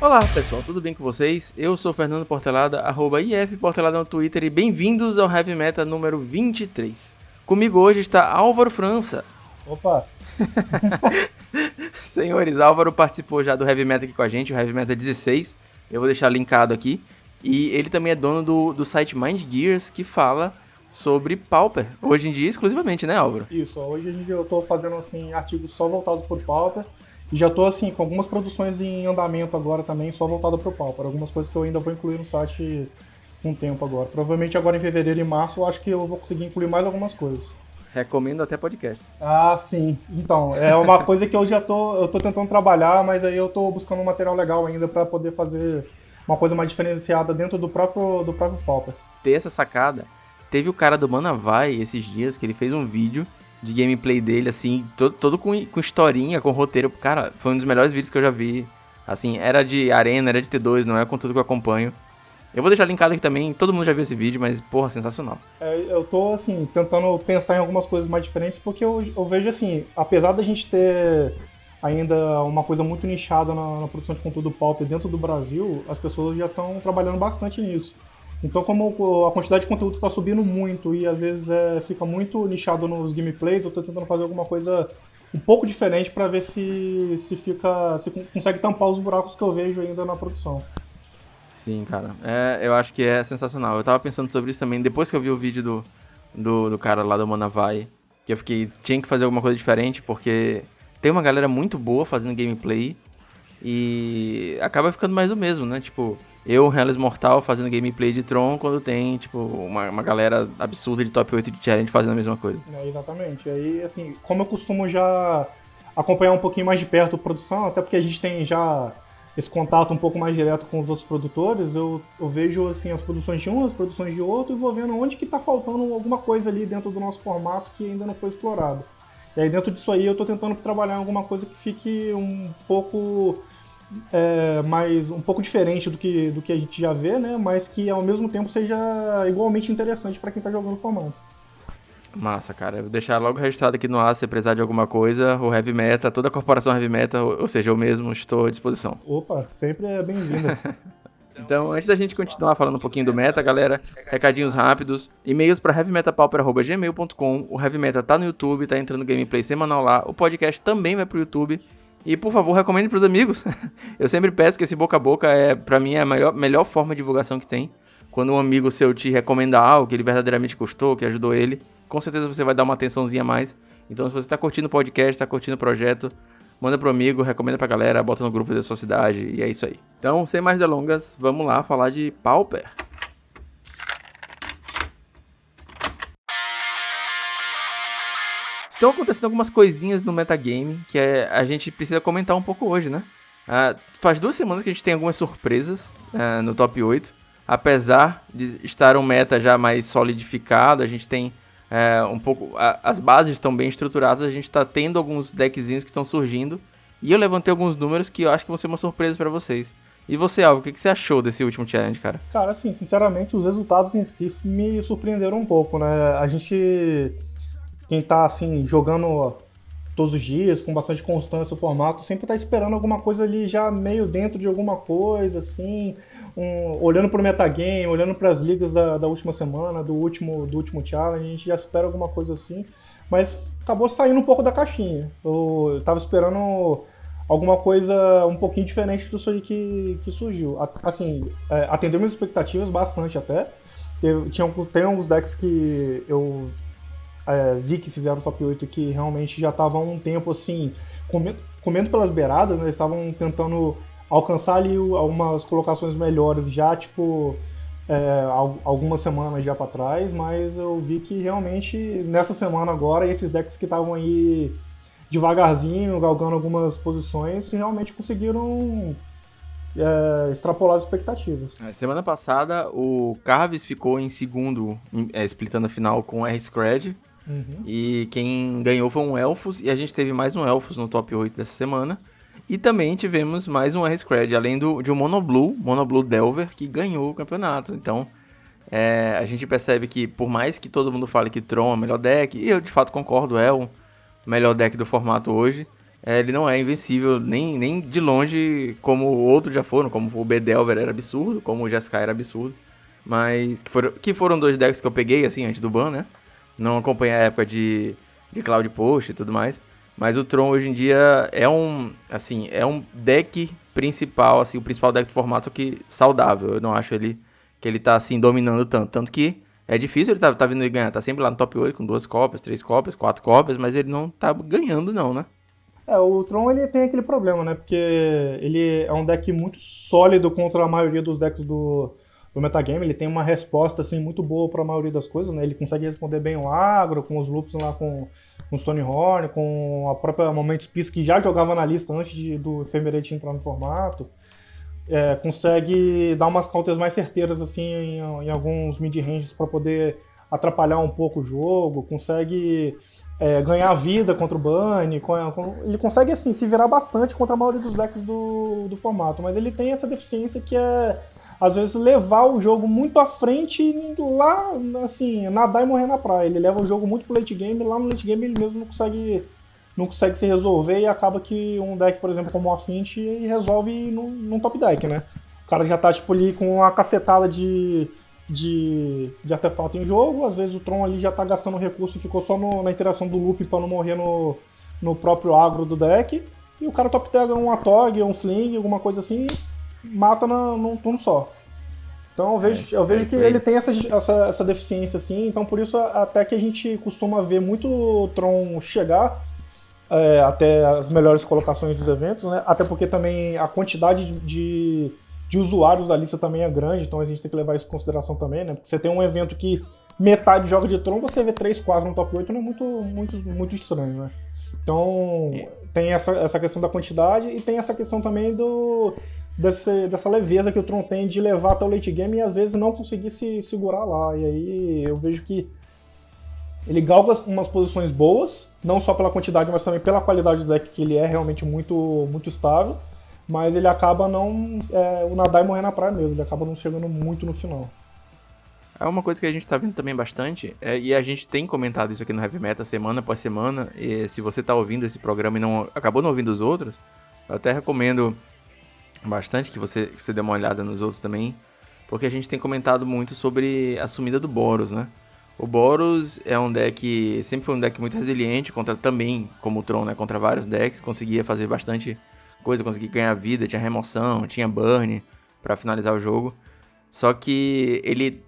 Olá pessoal, tudo bem com vocês? Eu sou o Fernando Portelada, @IFPortelada no Twitter e bem-vindos ao Heavy Meta número 23. Comigo hoje está Álvaro França. Opa! Senhores, Álvaro participou já do Heavy Meta aqui com a gente, o Heavy Meta 16. Eu vou deixar linkado aqui. E ele também é dono do site Mind Gears, que fala sobre Pauper. Hoje em dia, exclusivamente, né, Álvaro? Isso, hoje eu tô fazendo assim, artigos só voltados por Pauper. E já tô assim, com algumas produções em andamento agora também, só voltada pro Pauper. Algumas coisas que eu ainda vou incluir no site com o tempo agora. Provavelmente agora em fevereiro e março eu acho que eu vou conseguir incluir mais algumas coisas. Recomendo até podcast. Ah, sim. Então, é uma coisa que eu tô tentando trabalhar, mas aí eu tô buscando um material legal ainda para poder fazer uma coisa mais diferenciada dentro do próprio Pauper. Ter essa sacada, teve o cara do Manavai esses dias, que ele fez um vídeo de gameplay dele, assim, todo com historinha, com roteiro. Cara, foi um dos melhores vídeos que eu já vi. Assim, era de Arena, era de T2, não é com tudo que eu acompanho. Eu vou deixar linkado aqui também, todo mundo já viu esse vídeo, mas, porra, sensacional. Eu tô, assim, tentando pensar em algumas coisas mais diferentes, porque eu vejo, assim, apesar da gente ter ainda uma coisa muito nichada na produção de conteúdo pop dentro do Brasil, as pessoas já estão trabalhando bastante nisso. Então, como a quantidade de conteúdo está subindo muito e às vezes fica muito nichado nos gameplays, eu tô tentando fazer alguma coisa um pouco diferente para ver se consegue tampar os buracos que eu vejo ainda na produção. Sim, cara, eu acho que é sensacional. Eu tava pensando sobre isso também, depois que eu vi o vídeo do cara lá do Manavai, que eu tinha que fazer alguma coisa diferente, porque tem uma galera muito boa fazendo gameplay e acaba ficando mais do mesmo, né? Tipo, eu, Hellis Mortal, fazendo gameplay de Tron, quando tem, tipo, uma galera absurda de top 8 de challenge fazendo a mesma coisa. Exatamente. Aí, assim, como eu costumo já acompanhar um pouquinho mais de perto a produção, até porque a gente tem já esse contato um pouco mais direto com os outros produtores, eu vejo, assim, as produções de um, as produções de outro, e vou vendo onde que tá faltando alguma coisa ali dentro do nosso formato que ainda não foi explorado. E aí, dentro disso aí, eu tô tentando trabalhar em alguma coisa que fique um pouco... um pouco diferente do que a gente já vê, né? Mas que ao mesmo tempo seja igualmente interessante para quem tá jogando o formato. Massa, cara. Eu vou deixar logo registrado aqui no ar, se precisar de alguma coisa, o Heavy Meta, toda a corporação Heavy Meta, ou seja, eu mesmo estou à disposição. Opa, sempre é bem-vinda. Então, antes da gente continuar falando um pouquinho do meta, galera, recadinhos rápidos, e-mails para heavymetapauper@gmail.com, o Heavy Meta tá no YouTube, tá entrando gameplay semanal lá, o podcast também vai pro YouTube, e por favor, recomende pros amigos. Eu sempre peço que esse boca a boca pra mim é a melhor forma de divulgação que tem. Quando um amigo seu te recomenda algo que ele verdadeiramente gostou, que ajudou ele, com certeza você vai dar uma atençãozinha a mais. Então, se você tá curtindo o podcast, tá curtindo o projeto, manda pro amigo, recomenda pra galera, bota no grupo da sua cidade, e é isso aí. Então, sem mais delongas, vamos lá falar de Pauper. Estão acontecendo algumas coisinhas no metagame que a gente precisa comentar um pouco hoje, né? Faz 2 semanas que a gente tem algumas surpresas no top 8. Apesar de estar um meta já mais solidificado, a gente tem um pouco... as bases estão bem estruturadas, a gente está tendo alguns deckzinhos que estão surgindo. E eu levantei alguns números que eu acho que vão ser uma surpresa para vocês. E você, Alvo, o que você achou desse último challenge, cara? Cara, assim, sinceramente, os resultados em si me surpreenderam um pouco, né? A gente... Quem tá, assim, jogando todos os dias, com bastante constância o formato, sempre tá esperando alguma coisa ali já meio dentro de alguma coisa, assim, olhando pro metagame, olhando pras ligas da última semana, do último challenge, a gente já espera alguma coisa assim, mas acabou saindo um pouco da caixinha. Eu tava esperando alguma coisa um pouquinho diferente disso aí que surgiu. Assim, atendeu minhas expectativas bastante até. Tem alguns decks que eu vi que fizeram o top 8 que realmente já estavam há um tempo assim, comendo pelas beiradas, né? Eles estavam tentando alcançar ali algumas colocações melhores já, tipo, algumas semanas já para trás, mas eu vi que realmente nessa semana agora, esses decks que estavam aí devagarzinho, galgando algumas posições, realmente conseguiram extrapolar as expectativas. Semana passada, o Carves ficou em segundo, splitando a final com o R-Scred. Uhum. E quem ganhou foi um Elfos, e a gente teve mais um Elfos no top 8 dessa semana. E também tivemos mais um R-Scred, além de um Monoblue Delver, que ganhou o campeonato. Então, a gente percebe que, por mais que todo mundo fale que Tron é o melhor deck, e eu de fato concordo, é o melhor deck do formato hoje, ele não é invencível nem de longe como outros já foram, como o Bedelver era absurdo, como o Jeskai era absurdo. Mas que foram 2 decks que eu peguei, assim, antes do ban, né? Não acompanhei a época de Cloud Post e tudo mais. Mas o Tron hoje em dia é um deck principal, assim, o principal deck do formato, só que saudável. Eu não acho que ele tá, assim, dominando tanto. Tanto que é difícil ele tá vindo ganhar. Tá sempre lá no top 8 com 2 cópias, 3 cópias, 4 cópias, mas ele não tá ganhando não, né? O Tron ele tem aquele problema, né? Porque ele é um deck muito sólido contra a maioria dos decks do metagame. Ele tem uma resposta assim, muito boa para a maioria das coisas, né? Ele consegue responder bem o agro, com os loops lá com Stonehorn, com a própria Momentos Peace, que já jogava na lista antes do Ephemerate entrar no formato. Consegue dar umas counters mais certeiras assim, em alguns mid-ranges para poder atrapalhar um pouco o jogo. Consegue ganhar vida contra o Bunny. Ele consegue assim, se virar bastante contra a maioria dos decks do formato, mas ele tem essa deficiência que é às vezes levar o jogo muito à frente e lá, assim, nadar e morrer na praia. Ele leva o jogo muito pro late game, e lá no late game ele mesmo não consegue se resolver e acaba que um deck, por exemplo, como o Affinity, resolve num top deck, né? O cara já tá, tipo, ali com uma cacetada de artefato em jogo, às vezes o Tron ali já tá gastando recurso e ficou só na interação do loop pra não morrer no próprio agro do deck, e o cara top tag um Atog, um Fling, alguma coisa assim, mata num turno só. Então eu vejo que ele tem essa deficiência assim, então por isso até que a gente costuma ver muito o Tron chegar até as melhores colocações dos eventos, né? Até porque também a quantidade de usuários da lista também é grande, então a gente tem que levar isso em consideração também, né? Porque você tem um evento que metade joga de Tron, você vê 3, 4 no top 8, não é muito estranho, né? Então tem essa questão da quantidade e tem essa questão também dessa leveza que o Tron tem de levar até o late game e às vezes não conseguir se segurar lá. E aí eu vejo que ele galga umas posições boas, não só pela quantidade, mas também pela qualidade do deck, que ele é realmente muito, muito estável, mas ele acaba o nadar e morrer na praia mesmo, ele acaba não chegando muito no final. É uma coisa que a gente tá vendo também bastante, e a gente tem comentado isso aqui no Heavy Meta semana após semana, e se você tá ouvindo esse programa e acabou não ouvindo os outros, eu até recomendo bastante que você dê uma olhada nos outros também, porque a gente tem comentado muito sobre a sumida do Boros, né? O Boros é um deck, sempre foi um deck muito resiliente, também, como o Tron, né? Contra vários decks, conseguia fazer bastante coisa, conseguia ganhar vida, tinha remoção, tinha burn pra finalizar o jogo. Só que ele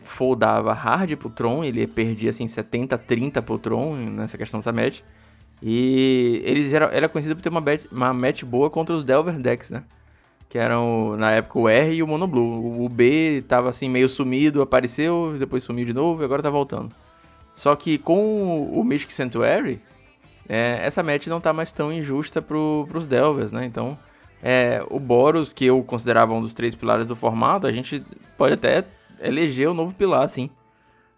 foldava hard pro Tron, ele perdia assim 70-30 pro Tron nessa questão dessa match. E ele era conhecido por ter uma match boa contra os Delver decks, né? Que eram, na época, o R e o Mono Blue. O B tava assim, meio sumido, apareceu, depois sumiu de novo e agora tá voltando. Só que com o Mystic Sanctuary, essa match não tá mais tão injusta pros Delvers, né? Então, o Boros, que eu considerava um dos 3 pilares do formato, a gente pode até eleger o novo pilar, assim.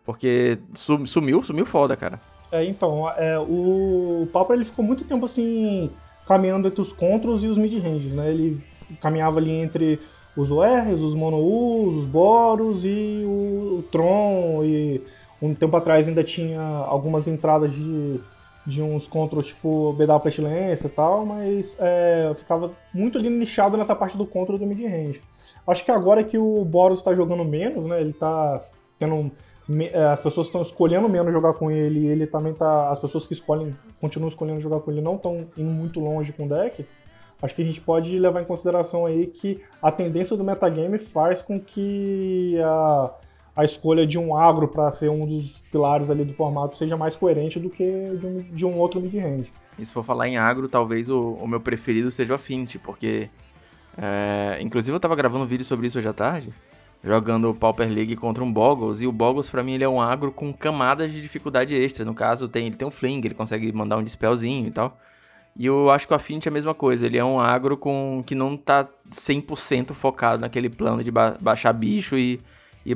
Porque sumiu foda, cara. Então, o Pauper ele ficou muito tempo assim, caminhando entre os Controls e os mid-ranges, né? Ele caminhava ali entre os ORs, os Mono-Us, os Boros e o Tron, e um tempo atrás ainda tinha algumas entradas de uns controls tipo BW Pestilência e tal, mas ficava muito ali nichado nessa parte do control do mid-range. Acho que agora que o Boros está jogando menos, né, ele tá tendo... as pessoas estão escolhendo menos jogar com ele, e ele também tá... As pessoas que continuam escolhendo jogar com ele não estão indo muito longe com o deck. Acho que a gente pode levar em consideração aí que a tendência do metagame faz com que a escolha de um agro para ser um dos pilares ali do formato seja mais coerente do que de um outro mid-range. E se for falar em agro, talvez o meu preferido seja o Affinity, porque... inclusive eu tava gravando um vídeo sobre isso hoje à tarde, jogando o Pauper League contra um Boggles, e o Boggles pra mim ele é um agro com camadas de dificuldade extra. No caso, ele tem um Fling, ele consegue mandar um Dispelzinho e tal. E eu acho que o Affinity é a mesma coisa, ele é um agro que não tá 100% focado naquele plano de baixar bicho e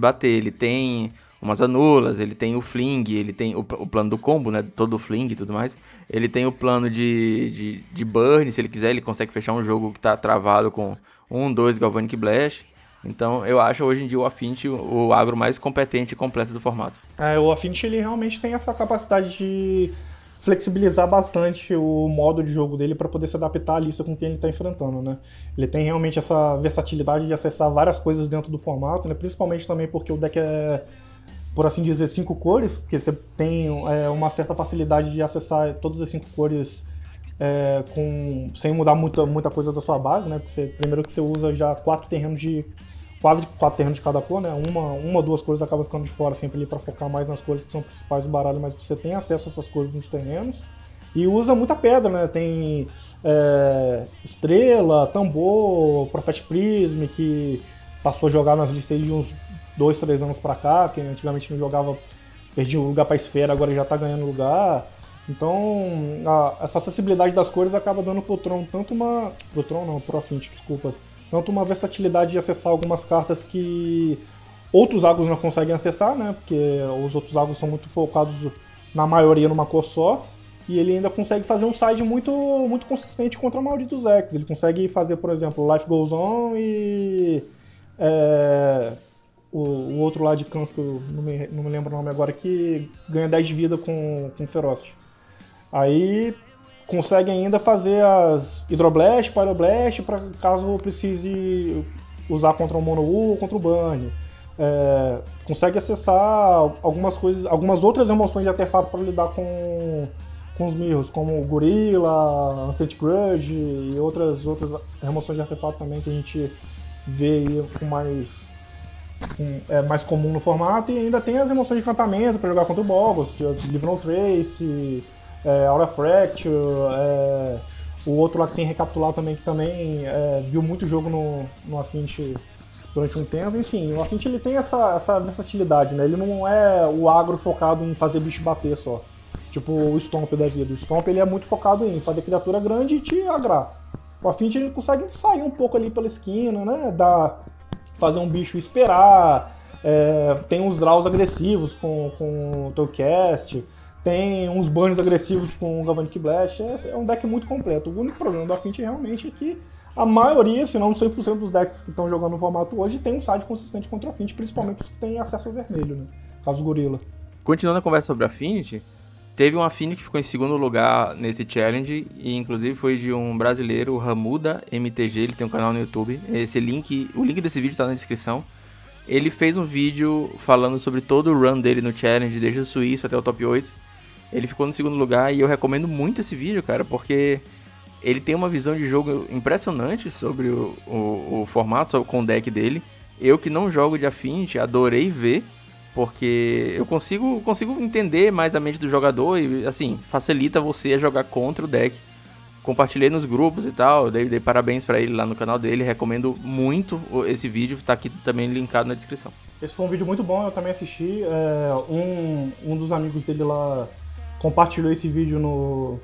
bater. Ele tem umas anulas, ele tem o Fling, ele tem o plano do combo, né, todo o Fling e tudo mais. Ele tem o plano de burn, se ele quiser ele consegue fechar um jogo que tá travado com 2 Galvanic Blast. Então eu acho hoje em dia o Affinity o agro mais competente e completo do formato. O Affinity ele realmente tem essa capacidade flexibilizar bastante o modo de jogo dele para poder se adaptar à lista com quem ele está enfrentando, né? Ele tem realmente essa versatilidade de acessar várias coisas dentro do formato, né? Principalmente também porque o deck é, por assim dizer, 5 cores, porque você tem uma certa facilidade de acessar todas as 5 cores sem mudar muita coisa da sua base, né? Porque primeiro que você usa já quase 4 terrenos de cada cor, né? Uma ou duas cores acaba ficando de fora sempre ali para focar mais nas cores que são principais do baralho, mas você tem acesso a essas cores nos terrenos. E usa muita pedra, né? Tem Estrela, Tambor, Prophet Prism, que passou a jogar nas listas de uns 2, 3 anos pra cá, que antigamente não jogava, perdia o lugar pra Esfera, agora já tá ganhando lugar. Então, essa acessibilidade das cores acaba dando pro Tron pro Affinity, desculpa. Tanto uma versatilidade de acessar algumas cartas que outros Agos não conseguem acessar, né? Porque os outros Agos são muito focados, na maioria, numa cor só. E ele ainda consegue fazer um side muito, muito consistente contra a maioria dos decks. Ele consegue fazer, por exemplo, Life Goes On e o outro lá de Cans, que eu não me lembro o nome agora, que ganha 10 de vida com Ferocity. Aí consegue ainda fazer as Hydroblast, Pyroblast, para caso precise usar contra o Mono U ou contra o Burn. Consegue acessar algumas coisas, algumas outras emoções de artefatos para lidar com os Mirrors, como o Gorilla, Ancient Grudge e outras remoções de artefato também que a gente vê aí mais comum no formato. E ainda tem as emoções de encantamento para jogar contra o Boggles, Leave No Trace, Aura Fracture, o outro lá que tem Recapitular também, que também viu muito jogo no Affinity durante um tempo. Enfim, o Affinity ele tem essa versatilidade, né? Ele não é o agro focado em fazer bicho bater só. Tipo o Stomp da vida. O Stomp ele é muito focado em fazer criatura grande e te agrar. O Affinity ele consegue sair um pouco ali pela esquina, né? Fazer um bicho esperar. Tem uns draws agressivos com o Tollcast. Tem uns burns agressivos com o Galvanic Blast. É um deck muito completo. O único problema do Affinity realmente é que a maioria, se não 100% dos decks que estão jogando no formato hoje, tem um side consistente contra o Affinity, principalmente os que têm acesso ao vermelho, né? Caso Gorilla. Continuando a conversa sobre Affinity, teve um Affinity que ficou em segundo lugar nesse challenge, e inclusive foi de um brasileiro, o Ramuda MTG, ele tem um canal no YouTube. O link desse vídeo tá na descrição. Ele fez um vídeo falando sobre todo o run dele no challenge, desde o suíço até o top 8. Ele ficou no segundo lugar e eu recomendo muito esse vídeo, cara, porque ele tem uma visão de jogo impressionante sobre o formato, com o deck dele. Eu que não jogo de Affinity, adorei ver, porque eu consigo entender mais a mente do jogador e, assim, facilita você a jogar contra o deck. Compartilhei nos grupos e tal, dei parabéns pra ele lá no canal dele, recomendo muito esse vídeo, tá aqui também linkado na descrição. Esse foi um vídeo muito bom, eu também assisti. Um dos amigos dele lá compartilhou esse vídeo no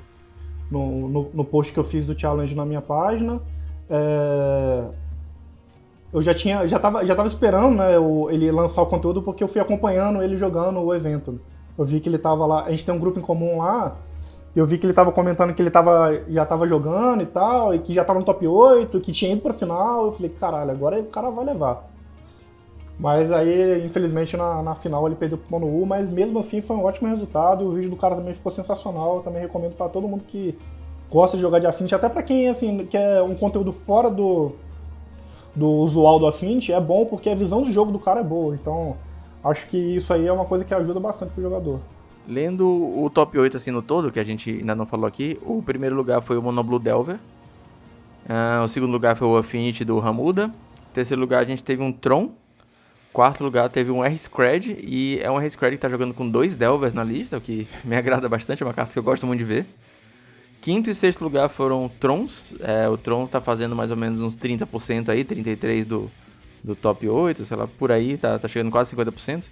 post que eu fiz do challenge na minha página. Eu já tava esperando, né, ele lançar o conteúdo, porque eu fui acompanhando ele jogando o evento. Eu vi que ele tava lá, a gente tem um grupo em comum lá, e eu vi que ele tava comentando que ele já tava jogando e tal, e que já tava no top 8, que tinha ido pra final. Eu falei, caralho, agora o cara vai levar. Mas aí, infelizmente, na final ele perdeu pro Mono U, mas mesmo assim foi um ótimo resultado, e o vídeo do cara também ficou sensacional. Eu também recomendo pra todo mundo que gosta de jogar de Affinity, até pra quem, assim, quer um conteúdo fora do usual do Affinity, é bom porque a visão de jogo do cara é boa. Então, acho que isso aí é uma coisa que ajuda bastante pro jogador. Lendo o top 8 assim no todo, que a gente ainda não falou aqui, o primeiro lugar foi o Monoblue Delver, o segundo lugar foi o Affinity do Ramuda, terceiro lugar a gente teve um Tron, quarto lugar teve um R-Scred, e é um R-Scred que tá jogando com 2 Delvers na lista, o que me agrada bastante, é uma carta que eu gosto muito de ver. Quinto e sexto lugar foram Trons, o Trons tá fazendo mais ou menos uns 30% aí, 33% do top 8, sei lá, por aí, tá chegando quase 50%.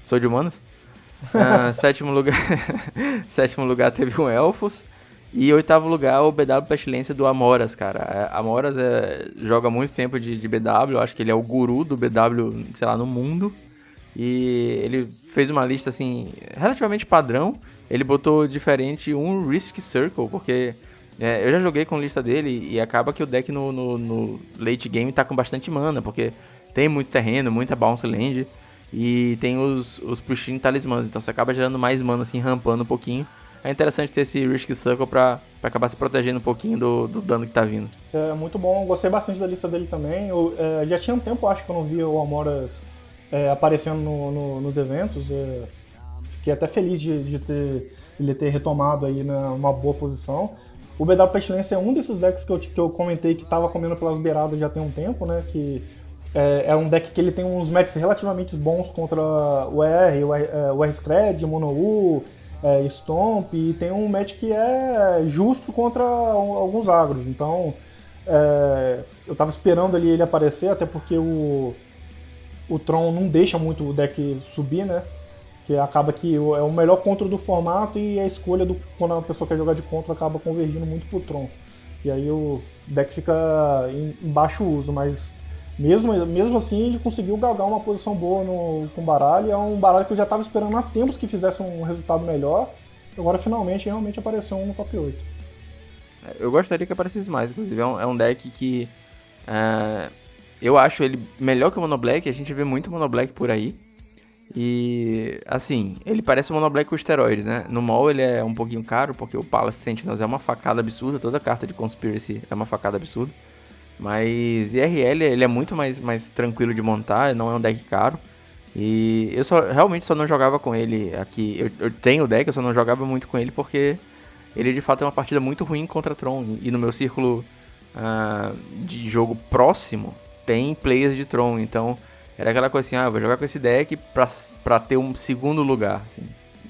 Sou de humanas. Sétimo lugar teve um Elfos. E oitavo lugar o BW Pestilência do Amoras, cara. Amoras joga muito tempo de BW, eu acho que ele é o guru do BW, sei lá, no mundo. E ele fez uma lista, assim, relativamente padrão. Ele botou diferente um Risk Circle, porque eu já joguei com a lista dele e acaba que o deck no late game tá com bastante mana, porque tem muito terreno, muita bounce land. E tem os Pristine Talismãs, então você acaba gerando mais mana, assim, rampando um pouquinho. é interessante ter esse Risk Circle pra acabar se protegendo um pouquinho do dano que tá vindo. Isso é muito bom, eu gostei bastante da lista dele também. Já tinha um tempo, acho que eu não via o Almoras aparecendo nos eventos. Fiquei até feliz de ele ter retomado aí numa boa posição. O BW Pestilência é um desses decks que eu comentei que estava comendo pelas beiradas já tem um tempo, né? Que é um deck que ele tem uns matches relativamente bons contra o R-Scred, Mono-U, Stomp, e tem um match que é justo contra alguns agros. Então, eu estava esperando ali ele aparecer, até porque o Tron não deixa muito o deck subir, né? Que acaba que é o melhor contra do formato e a escolha quando a pessoa quer jogar de contra acaba convergindo muito pro Tron. E aí o deck fica em baixo uso, mas mesmo assim ele conseguiu galgar uma posição boa com o baralho. É um baralho que eu já estava esperando há tempos que fizesse um resultado melhor. Agora finalmente realmente apareceu um no top 8. Eu gostaria que aparecesse mais, inclusive. É um deck que eu acho ele melhor que o Mono Black. A gente vê muito Mono Black por aí. E, assim, ele parece um Mono Black com esteroides, né? No mall ele é um pouquinho caro, porque o Palace Sentinels é uma facada absurda. Toda carta de Conspiracy é uma facada absurda. Mas IRL ele é muito mais tranquilo de montar, não é um deck caro. E eu realmente só não jogava com ele aqui. Eu tenho o deck, eu só não jogava muito com ele porque ele de fato é uma partida muito ruim contra Tron. E no meu círculo de jogo próximo tem players de Tron, então era aquela coisa assim, eu vou jogar com esse deck pra ter um segundo lugar, assim.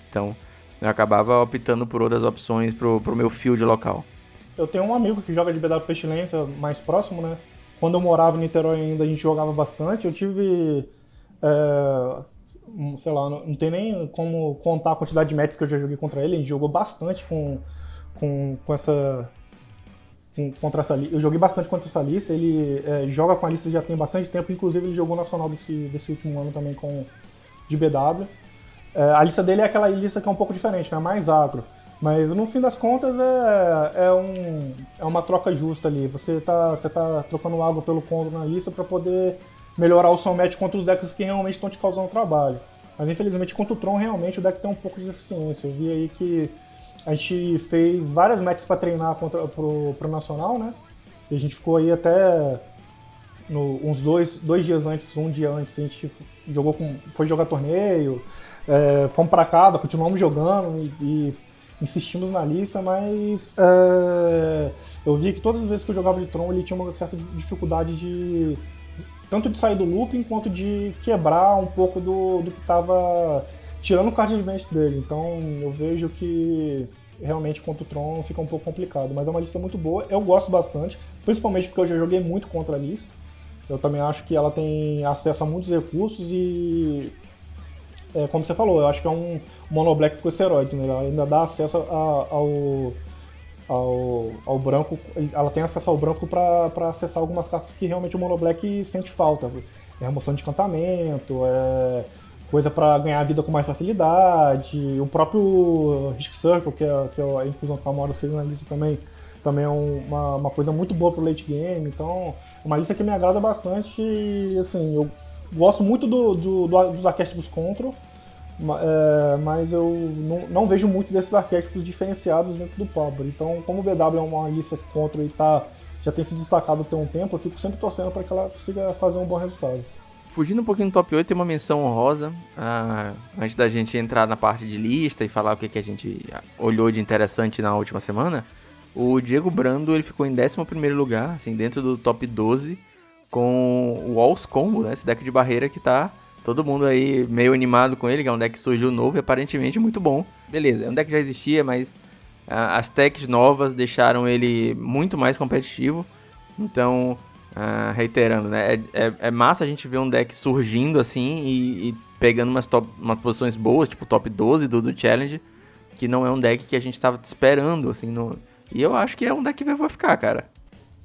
Então eu acabava optando por outras opções pro meu field local. Eu tenho um amigo que joga de BW Pestilência mais próximo, né? Quando eu morava em Niterói ainda, a gente jogava bastante. Eu tive, sei lá, não tem nem como contar a quantidade de matches que eu já joguei contra ele. A gente jogou bastante contra essa lista. Eu joguei bastante contra essa lista. Ele joga com a lista já tem bastante tempo. Inclusive, ele jogou nacional desse último ano também de BW. A lista dele é aquela lista que é um pouco diferente, né? Mais agro. Mas no fim das contas é uma troca justa ali. Você tá trocando água pelo contra na lista para poder melhorar o seu match contra os decks que realmente estão te causando trabalho. Mas infelizmente contra o Tron realmente o deck tem um pouco de deficiência. Eu vi aí que a gente fez várias matches para treinar pro Nacional, né? E a gente ficou aí até uns dois dias antes, um dia antes, a gente foi jogar torneio, fomos para casa, continuamos jogando e insistimos na lista, mas eu vi que todas as vezes que eu jogava de Tron ele tinha uma certa dificuldade tanto de sair do looping quanto de quebrar um pouco do que estava tirando o card advantage dele. Então eu vejo que realmente contra o Tron fica um pouco complicado, mas é uma lista muito boa, eu gosto bastante, principalmente porque eu já joguei muito contra a lista. Eu também acho que ela tem acesso a muitos recursos e como você falou, eu acho que é um Mono Black com esteroide, né? Ela ainda dá acesso ao branco, ela tem acesso ao branco para acessar algumas cartas que realmente o Mono Black sente falta. Remoção de encantamento, coisa para ganhar vida com mais facilidade, o próprio Risk Circle, que é a inclusão que a Amora fez na lista também é uma coisa muito boa pro late game, então é uma lista que me agrada bastante e assim, eu gosto muito dos arquétipos Control, mas eu não vejo muito desses arquétipos diferenciados dentro do Power. Então, como o BW é uma lista Control e já tem se destacado até um tempo, eu fico sempre torcendo para que ela consiga fazer um bom resultado. Fugindo um pouquinho do top 8, tem uma menção honrosa, antes da gente entrar na parte de lista e falar o que a gente olhou de interessante na última semana. O Diego Brando ele ficou em 11º lugar, assim, dentro do top 12, com o Walls Combo, né? Esse deck de barreira que tá todo mundo aí meio animado com ele, que é um deck que surgiu novo e aparentemente muito bom. Beleza, é um deck que já existia, mas as techs novas deixaram ele muito mais competitivo. Então, reiterando, né? É massa a gente ver um deck surgindo assim e pegando umas posições boas, tipo top 12 do Challenge, que não é um deck que a gente tava esperando, assim, e eu acho que é um deck que vai ficar, cara.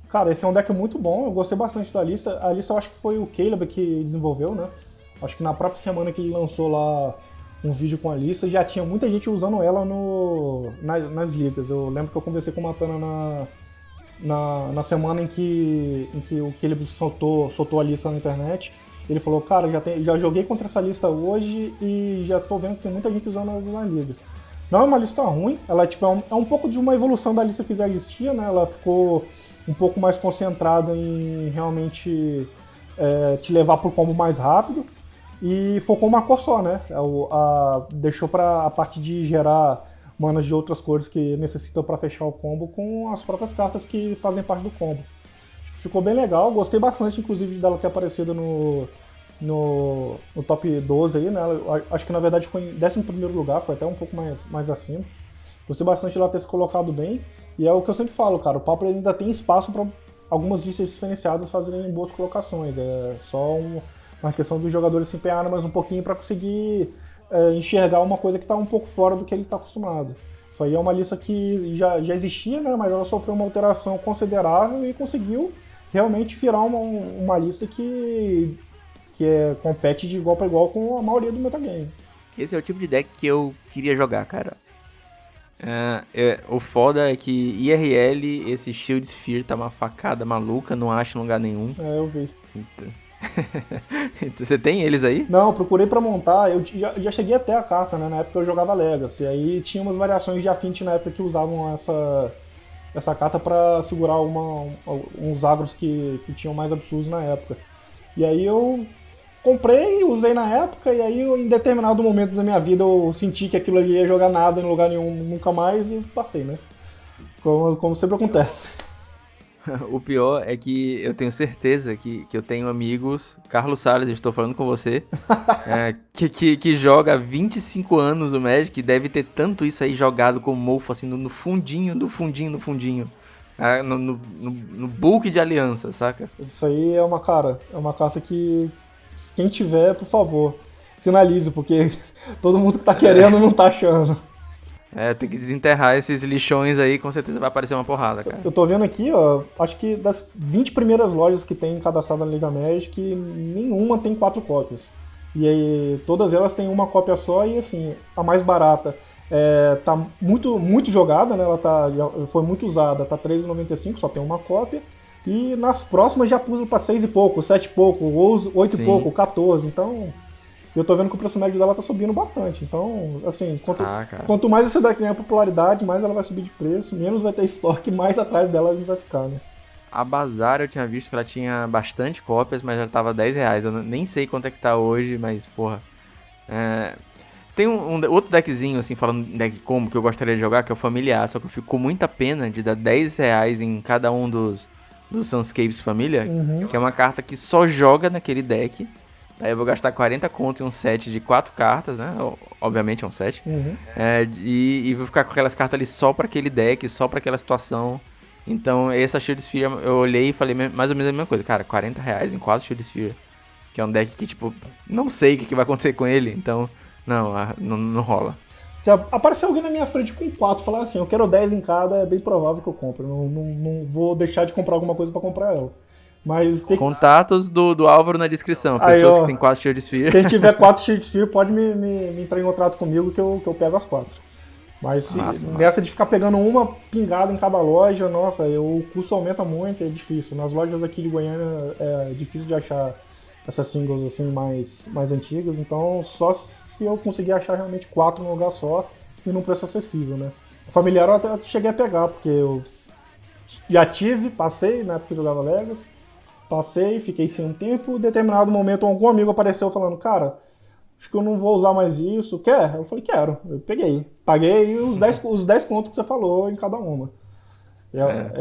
Cara, esse é um deck muito bom, eu gostei bastante da lista. A lista eu acho que foi o Caleb que desenvolveu, né? Acho que na própria semana que ele lançou lá um vídeo com a lista, já tinha muita gente usando ela nas ligas. Eu lembro que eu conversei com o Matana na semana em que o Caleb soltou a lista na internet. Ele falou, cara, já joguei contra essa lista hoje e já tô vendo que tem muita gente usando ela na liga. Não é uma lista ruim, ela tipo, é um pouco de uma evolução da lista que já existia, né? Ela ficou um pouco mais concentrada em realmente te levar pro combo mais rápido e focou uma cor só, né? Deixou para a parte de gerar manas de outras cores que necessitam para fechar o combo com as próprias cartas que fazem parte do combo. Acho que ficou bem legal, gostei bastante, inclusive, dela ter aparecido no top 12 aí, né? Acho que na verdade ficou em 11º lugar, foi até um pouco mais acima. Gostei bastante dela ter se colocado bem, e é o que eu sempre falo, cara, o Pauper ainda tem espaço para algumas listas diferenciadas fazerem boas colocações, é só uma questão dos jogadores se empenharem mais um pouquinho para conseguir enxergar uma coisa que está um pouco fora do que ele está acostumado. Isso aí é uma lista que já existia, né, mas ela sofreu uma alteração considerável e conseguiu realmente virar uma lista que compete de igual para igual com a maioria do metagame. Esse é o tipo de deck que eu queria jogar, cara. O foda é que IRL, esse Shield Sphere tá uma facada maluca, não acha em lugar nenhum. Eu vi. Então, você tem eles aí? Não, eu procurei pra montar, eu já cheguei até a carta, né, na época eu jogava Legacy, aí tinha umas variações de Affinity na época que usavam essa carta pra segurar uns agros que tinham mais absurdos na época. E aí eu comprei, usei na época, e aí em determinado momento da minha vida eu senti que aquilo ali ia jogar nada em lugar nenhum nunca mais e passei, né? Como sempre acontece. O pior é que eu tenho certeza que eu tenho amigos, Carlos Salles, estou falando com você, que joga há 25 anos o Magic, deve ter tanto isso aí jogado como mofo, assim, no fundinho, no fundinho. No bulk de aliança, saca? Isso aí é uma carta que quem tiver, por favor, sinalize, porque todo mundo que tá querendo não tá achando. Tem que desenterrar esses lixões aí, com certeza vai aparecer uma porrada, cara. Eu tô vendo aqui, ó, acho que das 20 primeiras lojas que tem cadastrada na Liga Magic, nenhuma tem 4 cópias. E aí, todas elas têm uma cópia só e, assim, a mais barata tá muito jogada, né? Ela foi muito usada, tá R$3,95, só tem uma cópia. E nas próximas já pus pra 6 e pouco, 7 e pouco, ou 8 e pouco, 14. Então, eu tô vendo que o preço médio dela tá subindo bastante. Então, assim, quanto mais essa daqui ganhar popularidade, mais ela vai subir de preço, menos vai ter estoque, mais atrás dela a gente vai ficar, né? A Bazar eu tinha visto que ela tinha bastante cópias, mas já tava R$10. Eu nem sei quanto é que tá hoje, mas, porra. Tem um outro deckzinho, assim, falando em deck combo, que eu gostaria de jogar, que é o Familiar, só que eu fico com muita pena de dar R$10 em cada um dos Sunscapes Família, que é uma carta que só joga naquele deck. Aí eu vou gastar 40 conto em um set de 4 cartas, né? Obviamente é um set. E vou ficar com aquelas cartas ali só pra aquele deck, só pra aquela situação. Então, essa Shield Sphere, eu olhei e falei mais ou menos a mesma coisa. Cara, R$40 em 4 Shield Sphere. Que é um deck que, tipo, não sei o que vai acontecer com ele. Então, não rola. Se aparecer alguém na minha frente com 4 e falar assim, eu quero 10 em cada, é bem provável que eu compre. Não vou deixar de comprar alguma coisa pra comprar ela. Mas Contatos do Álvaro na descrição. Aí, pessoas que tem 4 Shield Sphere. Quem tiver 4 Shield Sphere pode me entrar em contrato comigo que eu pego as 4. Mas nessa de ficar pegando uma pingada em cada loja, nossa, o custo aumenta muito, é difícil. Nas lojas aqui de Goiânia é difícil de achar essas singles assim mais antigas, então só se eu conseguir achar realmente 4 num lugar só e num preço acessível, né? O Familiar eu até cheguei a pegar, porque eu já passei na época que eu jogava Legacy, passei, fiquei sem um tempo, em determinado momento algum amigo apareceu falando, cara, acho que eu não vou usar mais isso, quer? Eu falei, quero, eu peguei. Paguei os 10 contos que você falou em cada uma.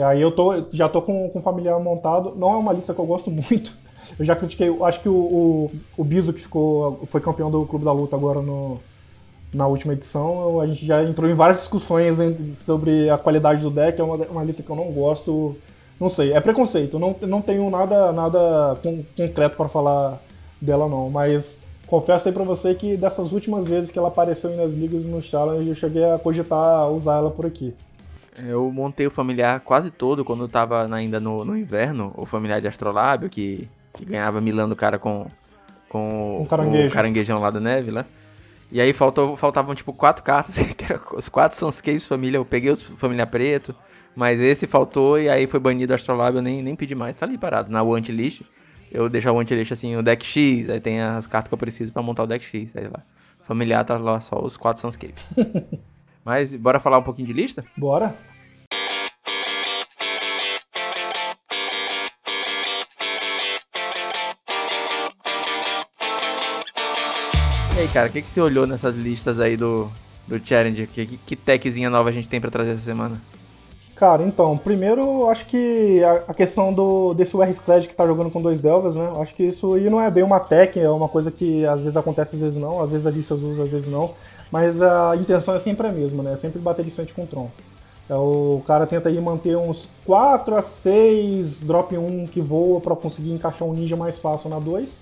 Aí eu já tô com o Familiar montado, não é uma lista que eu gosto muito. Eu já critiquei, acho que o Biso que foi campeão do Clube da Luta agora na última edição, a gente já entrou em várias discussões sobre a qualidade do deck, é uma lista que eu não gosto, não sei, é preconceito, não tenho nada concreto para falar dela não, mas confesso aí pra você que dessas últimas vezes que ela apareceu nas ligas e nos challenges, eu cheguei a cogitar usar ela por aqui. Eu montei o Familiar quase todo quando eu tava ainda no inverno, o Familiar de Astrolábio, que ganhava milando o cara com o caranguejão lá da neve, né? E aí faltavam tipo 4 cartas, que eram os 4 Sunscapes Família, eu peguei os Família Preto, mas esse faltou e aí foi banido o Astrolábio, eu nem pedi mais, tá ali parado, na Wantlist. Eu deixo a Wantlist assim, o deck X, aí tem as cartas que eu preciso pra montar o deck X, aí lá. Familiar tá lá só os 4 Sunscapes. Mas bora falar um pouquinho de lista? Bora. E aí, cara, o que você olhou nessas listas aí do Challenger? Que techzinha nova a gente tem pra trazer essa semana? Cara, então, primeiro, eu acho que a questão desse UR-Scred que tá jogando com 2 Delvas, né? Eu acho que isso aí não é bem uma tech, é uma coisa que às vezes acontece, às vezes não, às vezes a lista usa, às vezes não, mas a intenção é sempre a mesma, né? É sempre bater de frente com o Tron. O cara tenta aí manter uns 4 a 6 drop 1 que voa pra conseguir encaixar um ninja mais fácil na 2.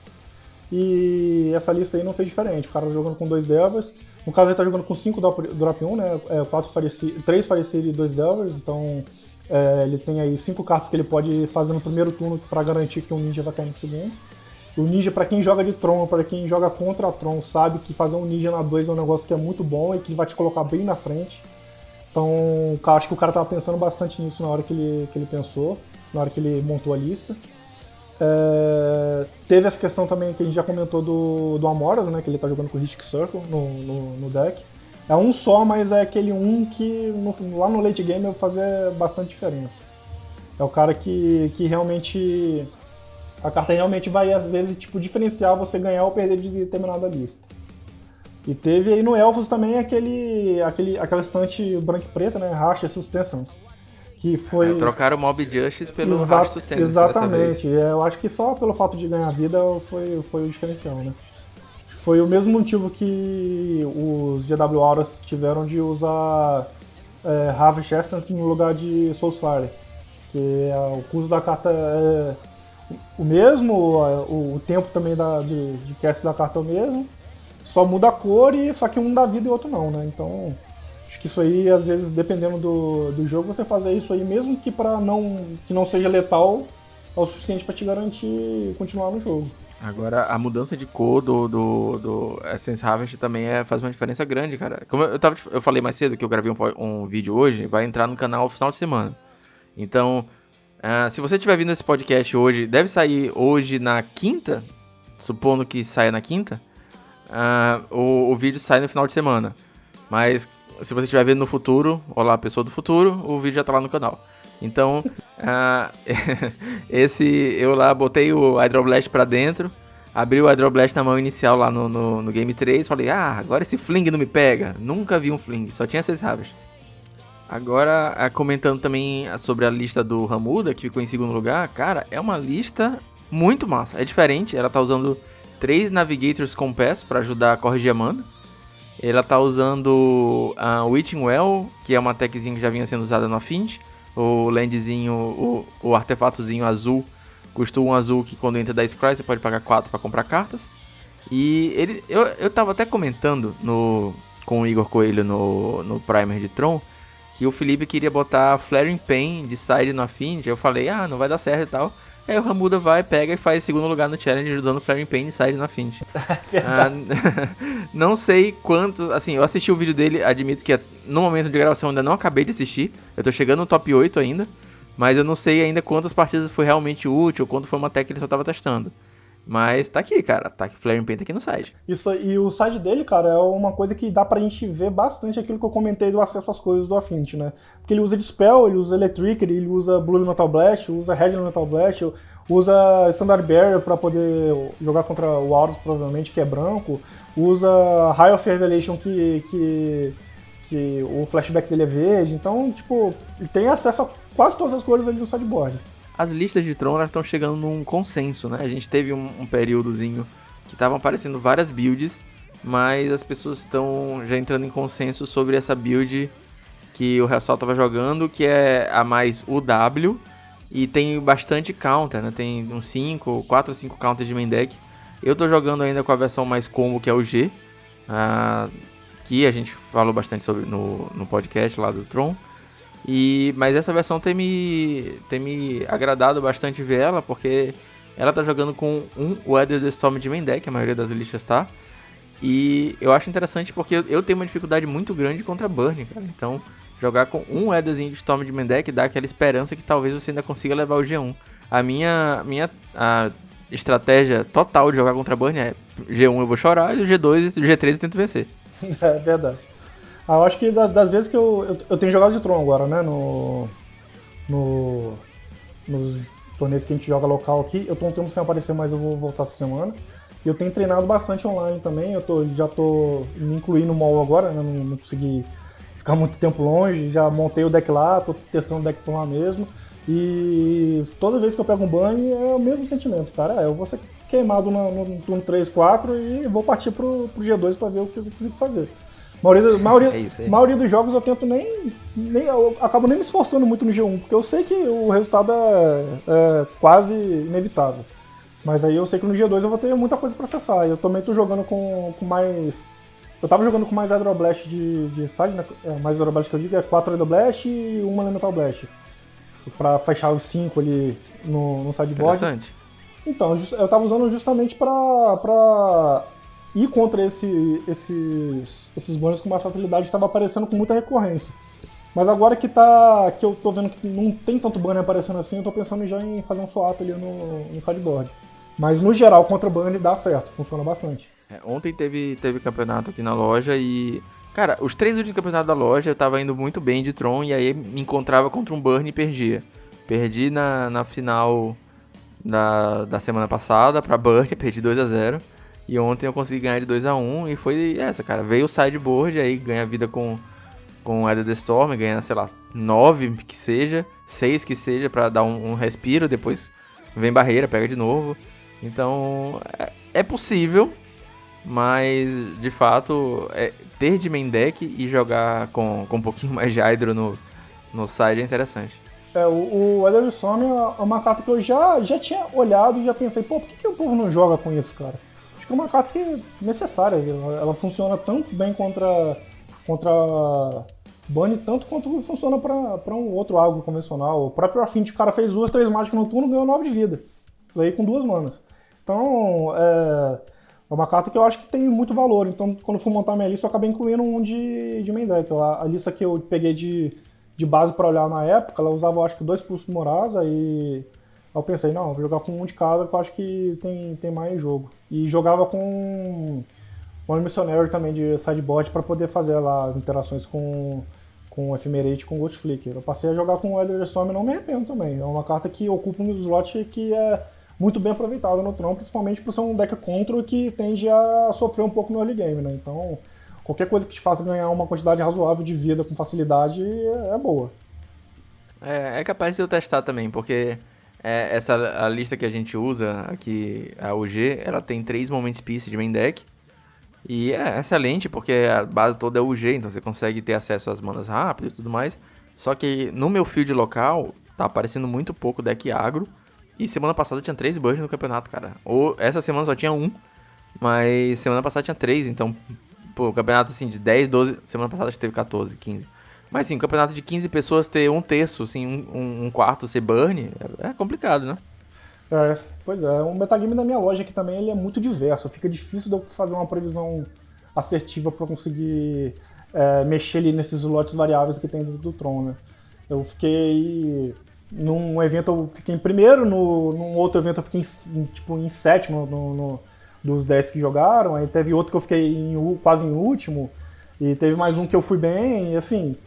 E essa lista aí não fez diferente. O cara jogando com 2 Delvers. No caso, ele tá jogando com 5 drop 1, né? 3 Fire Seed e 2 Delvers. Então, ele tem aí 5 cartas que ele pode fazer no primeiro turno para garantir que um ninja vai cair no segundo. O ninja, para quem joga de Tron, para quem joga contra a Tron, sabe que fazer um ninja na 2 é um negócio que é muito bom e que vai te colocar bem na frente. Então, acho que o cara tava pensando bastante nisso na hora que ele pensou, na hora que ele montou a lista. Teve essa questão também que a gente já comentou do Amoras, né, que ele tá jogando com o Hit Circle no deck. É um só, mas é aquele um que lá no late game vai fazer bastante diferença. É o cara que realmente... A carta realmente vai, às vezes, tipo, diferenciar você ganhar ou perder de determinada lista. E teve aí no Elfos também aquela estante branca e preta, né, Racha Sustenance. Que foi... trocaram o Mob Justice pelo Racha Sustenance. Exatamente. Eu acho que só pelo fato de ganhar vida foi o diferencial, né? Foi o mesmo motivo que os GW Auras tiveram de usar Harvest Essence no lugar de Soulsfire. Que o custo da carta é o mesmo, o tempo também de cast da carta é o mesmo, só muda a cor e só que um dá vida e o outro não, né? Então, acho que isso aí, às vezes, dependendo do jogo, você fazer isso aí, mesmo que não seja letal, é o suficiente para te garantir continuar no jogo. Agora, a mudança de cor do Essence Harvest também faz uma diferença grande, cara. Como eu falei mais cedo que eu gravei um vídeo hoje, vai entrar no canal no final de semana. Então, se você estiver vindo esse podcast hoje, deve sair hoje na quinta, supondo que saia na quinta, o vídeo sai no final de semana. Mas se você estiver vendo no futuro, olá pessoa do futuro, o vídeo já tá lá no canal. Então, eu lá botei o Hydroblast pra dentro, abri o Hydroblast na mão inicial lá no Game 3, falei, agora esse Fling não me pega. Nunca vi um Fling, só tinha 6 Harvest. Agora, comentando também sobre a lista do Ramuda, que ficou em segundo lugar, cara, é uma lista muito massa. É diferente, ela tá usando 3 Navigators Compass pra ajudar a corrigir a mana. Ela tá usando a Witching Well, que é uma techzinha que já vinha sendo usada no Affinity. O landzinho, o artefatozinho azul, custa 1 azul que quando entra da Scry você pode pagar 4 pra comprar cartas. E eu tava até comentando com o Igor Coelho no Primer de Tron, que o Felipe queria botar Flaring Pain de side no Affinity. Eu falei, não vai dar certo e tal. Aí o Ramuda pega e faz segundo lugar no Challenger usando Flaring Pain de side no Affinity. Não sei quanto... Assim, eu assisti o vídeo dele, admito que no momento de gravação eu ainda não acabei de assistir. Eu tô chegando no top 8 ainda. Mas eu não sei ainda quantas partidas foi realmente útil, ou quanto foi uma tech que ele só tava testando. Mas tá aqui, cara. Tá aqui, Flaring Pain tá aqui no side. Isso, e o side dele, cara, é uma coisa que dá pra gente ver bastante aquilo que eu comentei do acesso às coisas do Affinity, né? Porque ele usa Dispel, ele usa Electric, ele usa Blue Elemental Blast, usa Red Elemental Blast, usa Standard Barrier pra poder jogar contra o Aurus, provavelmente, que é branco, usa High of Revelation, que o flashback dele é verde. Então, tipo, ele tem acesso a quase todas as cores ali do sideboard. As listas de Tron estão chegando num consenso, né? A gente teve um períodozinho que estavam aparecendo várias builds, mas as pessoas estão já entrando em consenso sobre essa build que o Real estava jogando, que é a mais UW, e tem bastante counter, né? Tem uns 4 ou 5 counters de main deck. Eu tô jogando ainda com a versão mais combo, que é o G, que a gente falou bastante sobre no podcast lá do Tron. Mas essa versão tem me agradado bastante ver ela, porque ela tá jogando com um Weather the Storm de main deck, a maioria das listas tá. E eu acho interessante porque eu tenho uma dificuldade muito grande contra Burn, cara. Então, jogar com um Weatherzinho de Storm de main deck dá aquela esperança que talvez você ainda consiga levar o G1. A minha estratégia total de jogar contra Burn é G1 eu vou chorar, e o G2 e o G3 eu tento vencer. É verdade. Eu acho que das vezes que eu tenho jogado de Tron agora, né? Nos torneios que a gente joga local aqui. Eu tô um tempo sem aparecer, mas eu vou voltar essa semana. E eu tenho treinado bastante online também. Já tô me incluindo no mall agora, né? Não consegui ficar muito tempo longe. Já montei o deck lá, tô testando o deck por lá mesmo. E toda vez que eu pego um bunny é o mesmo sentimento, cara. Eu vou ser queimado no turno 3, 4 e vou partir pro G2 pra ver o que eu consigo fazer. Maioria dos jogos eu tento eu acabo nem me esforçando muito no G1, porque eu sei que o resultado é quase inevitável. Mas aí eu sei que no G2 eu vou ter muita coisa pra acessar. Eu também tô jogando com mais... Eu tava jogando com mais Hydroblast de side, né? Mais Hydroblast que eu digo é 4 Hydroblast e 1 Elemental Blast. Pra fechar os 5 ali no sideboard. Interessante. Então, eu tava usando justamente pra ir contra esses bônus com mais facilidade, que estava aparecendo com muita recorrência. Mas agora que eu tô vendo que não tem tanto banner aparecendo assim, eu tô pensando já em fazer um swap ali no sideboard. Mas no geral, contra banner dá certo, funciona bastante. Ontem teve campeonato aqui na loja e... Cara, os 3 últimos campeonatos da loja eu tava indo muito bem de Tron e aí me encontrava contra um burn e perdia. Perdi na final da semana passada pra burn, perdi 2-0. E ontem eu consegui ganhar de 2-1 e foi essa, cara. Veio o sideboard, aí ganha vida com Eda the Storm, ganha, sei lá, 9 que seja, 6 que seja, pra dar um respiro, depois vem barreira, pega de novo. Então, é possível, mas, de fato, ter de main deck e jogar com um pouquinho mais de Hydro no side é interessante. O Eda the Storm é uma carta que eu já tinha olhado e já pensei, por que o povo não joga com isso, cara? É uma carta que é necessária, ela funciona tanto bem contra Bunny, tanto quanto funciona pra um outro algo convencional. O próprio Affinity, o cara fez 2, 3 mágicas no turno e ganhou 9 de vida. Aí com 2 manas. Então, é uma carta que eu acho que tem muito valor. Então, quando eu fui montar minha lista, eu acabei incluindo um de main deck. A lista que eu peguei de base pra olhar na época, ela usava, eu acho que 2 pulsos do Morasa e... Aí eu pensei, não, vou jogar com um de cada, que eu acho que tem mais jogo. E jogava com o Missionary também de sideboard para poder fazer lá as interações com Ephemerate e com Ghost Flicker. Eu passei a jogar com o Elder Storm e não me arrependo também. É uma carta que ocupa um slot que é muito bem aproveitado no Tron, principalmente por ser um deck control que tende a sofrer um pouco no early game, né? Então, qualquer coisa que te faça ganhar uma quantidade razoável de vida com facilidade é boa. É capaz de eu testar também, porque... a lista que a gente usa aqui, a UG, ela tem 3 Moment Piece de main deck. E é excelente, porque a base toda é UG, então você consegue ter acesso às manas rápido e tudo mais. Só que no meu field local, tá aparecendo muito pouco deck agro. E semana passada tinha 3 burns no campeonato, cara. Ou essa semana só tinha 1, mas semana passada tinha 3. Então, pô, campeonato assim de 10, 12... Semana passada acho que teve 14, 15. Mas sim, um campeonato de 15 pessoas ter um terço, assim, um quarto ser burn, é complicado, né? Pois é. O metagame da minha loja aqui também ele é muito diverso. Fica difícil de eu fazer uma previsão assertiva para conseguir mexer ali nesses slots variáveis que tem dentro do Tron, né? Eu fiquei... Num evento eu fiquei em primeiro, num outro evento eu fiquei em sétimo dos 10 que jogaram. Aí teve outro que eu fiquei quase em último. E teve mais um que eu fui bem, e assim...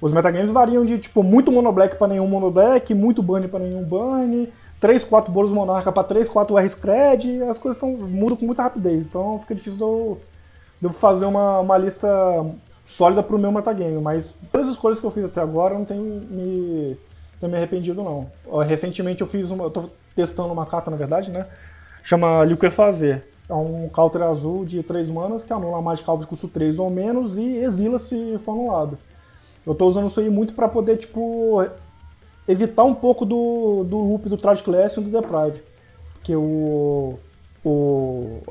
os metagames variam de muito monoblack para nenhum monoblack, muito bunny para nenhum bunny, 3, 4 Boros Monarca para 3, 4 R-Scred, as coisas mudam com muita rapidez, então fica difícil de eu fazer uma lista sólida pro meu metagame, mas todas as escolhas que eu fiz até agora eu não tenho me arrependido não. Recentemente eu tô testando uma carta, na verdade, né, chama Liquefazer. É um counter azul de 3 manas que anula a mágica alvo de custo 3 ou menos e exila se for anulado. Eu tô usando isso aí muito pra poder, evitar um pouco do loop do Tragic Lesson e do Deprive. Porque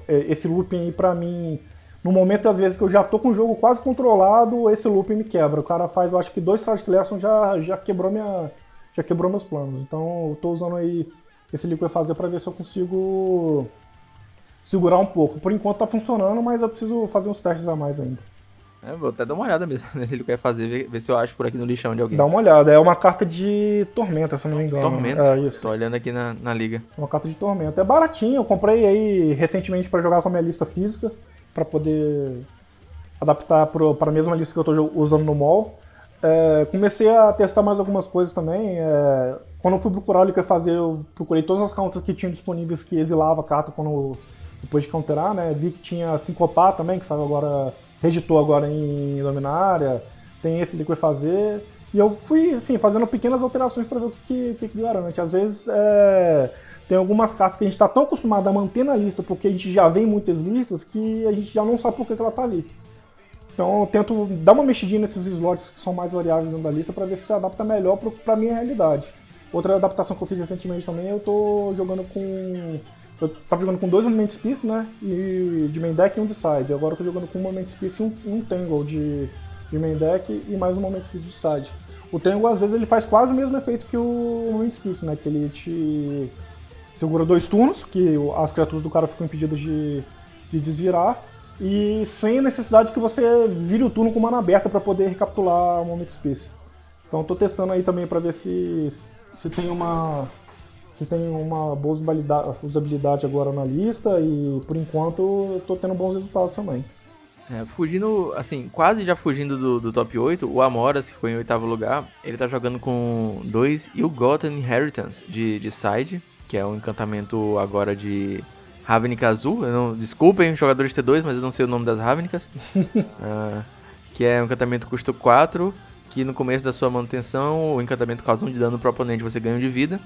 esse looping aí pra mim, no momento às vezes que eu já tô com o jogo quase controlado, esse looping me quebra. O cara faz, eu acho que 2 Tragic Lesson já quebrou meus planos. Então eu tô usando aí esse Liquefazer pra ver se eu consigo segurar um pouco. Por enquanto tá funcionando, mas eu preciso fazer uns testes a mais ainda. Vou até dar uma olhada mesmo nesse ele quer fazer, ver se eu acho por aqui no lixão de alguém. Dá uma olhada, é uma carta de Tormenta, se eu não me engano. Tormenta? Isso. Tô olhando aqui na liga. Uma carta de Tormenta. É baratinho, eu comprei aí recentemente pra jogar com a minha lista física, pra poder adaptar para a mesma lista que eu estou usando no mall. Comecei a testar mais algumas coisas também. Quando eu fui procurar o que eu ia fazer, eu procurei todas as counters que tinham disponíveis que exilava a carta depois de counterar, né? Vi que tinha Sincopar também, que saiu agora, reeditou agora em Dominária. Tem esse que eu ia fazer. E eu fui, assim, fazendo pequenas alterações para ver o que garante. Às vezes tem algumas cartas que a gente está tão acostumado a manter na lista, porque a gente já vê em muitas listas, que a gente já não sabe por que ela está ali. Então eu tento dar uma mexidinha nesses slots que são mais variáveis dentro da lista para ver se adapta melhor para a minha realidade. Outra adaptação que eu fiz recentemente também, eu tô jogando com... Eu tava jogando com 2 Moment Piece, né? E de main deck e um de side. Agora eu tô jogando com um Moment Piece e um Tangle de main deck e mais um Moment Piece de side. O Tangle, às vezes, ele faz quase o mesmo efeito que o Moment Piece, né? Que ele te segura 2 turnos, que as criaturas do cara ficam impedidas de desvirar, e sem a necessidade que você vire o turno com mana aberta para poder recapitular o Moment Piece. Então eu tô testando aí também para ver se tem uma boa usabilidade agora na lista, e por enquanto eu tô tendo bons resultados também. Fugindo, assim, quase já fugindo do top 8, o Amoras, que ficou em 8º lugar, ele tá jogando com 2 Ill-Gotten Inheritance de side, que é um encantamento agora de Ravnica Azul. Desculpem, jogadores T2, mas eu não sei o nome das Ravnicas. Que é um encantamento custo 4, que no começo da sua manutenção, o encantamento causa 1 de dano pro oponente, você ganha 1 de vida.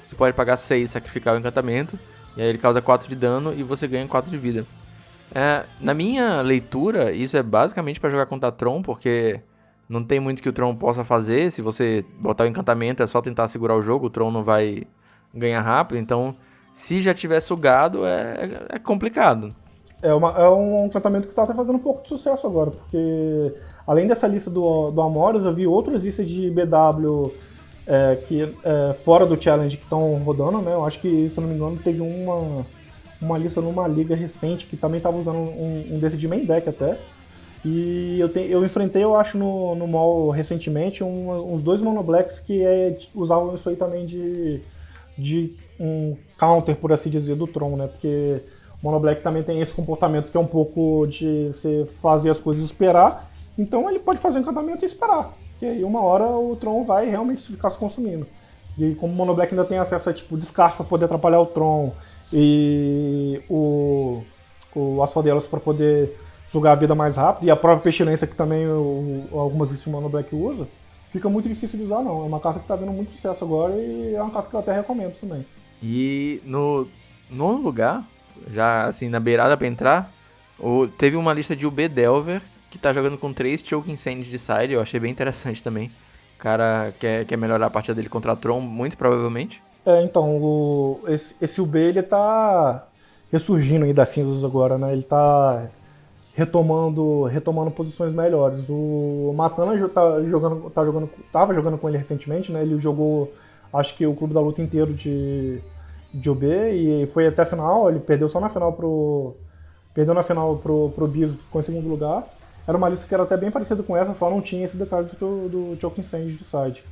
Você pode pagar 6, sacrificar o encantamento, e aí ele causa 4 de dano e você ganha 4 de vida. Na minha leitura, isso é basicamente para jogar contra Tron, porque não tem muito que o Tron possa fazer. Se você botar o encantamento, é só tentar segurar o jogo, o Tron não vai ganhar rápido. Então, se já tiver sugado, é complicado. É um encantamento que tá até fazendo um pouco de sucesso agora, porque além dessa lista do Amoras, eu vi outras listas de BW fora do Challenge que estão rodando, né? Eu acho que, se eu não me engano, teve uma lista numa liga recente que também estava usando um desse de main deck até. E eu enfrentei, eu acho, no mall recentemente, uns 2 monoblacks que usavam isso aí também de um counter, por assim dizer, do Tron, né? Porque o monoblack também tem esse comportamento que é um pouco de você fazer as coisas esperar. Então ele pode fazer um encantamento e esperar. Que aí uma hora o Tron vai realmente ficar se consumindo. E como o monoblack ainda tem acesso a descarte para poder atrapalhar o Tron, e o Asfodelos para poder sugar a vida mais rápido, e a própria Pestilência que também algumas listas de Mono Black usa, fica muito difícil de usar não. É uma carta que está vendo muito sucesso agora, e é uma carta que eu até recomendo também. E no nono lugar, já assim na beirada para entrar, teve uma lista de UB Delver, que tá jogando com 3 Choking Sand de side. Eu achei bem interessante também. O cara quer melhorar a partida dele contra a Tron, muito provavelmente. Então, esse UB, ele tá ressurgindo aí das cinzas agora, né? Ele tá retomando posições melhores. O Matana tava jogando com ele recentemente, né? Ele jogou, acho que o Clube da Luta inteiro de UB, e foi até a final. Ele perdeu só na final pro Bispo, ficou em segundo lugar. Era uma lista que era até bem parecida com essa, só não tinha esse detalhe do Choking Sand de side.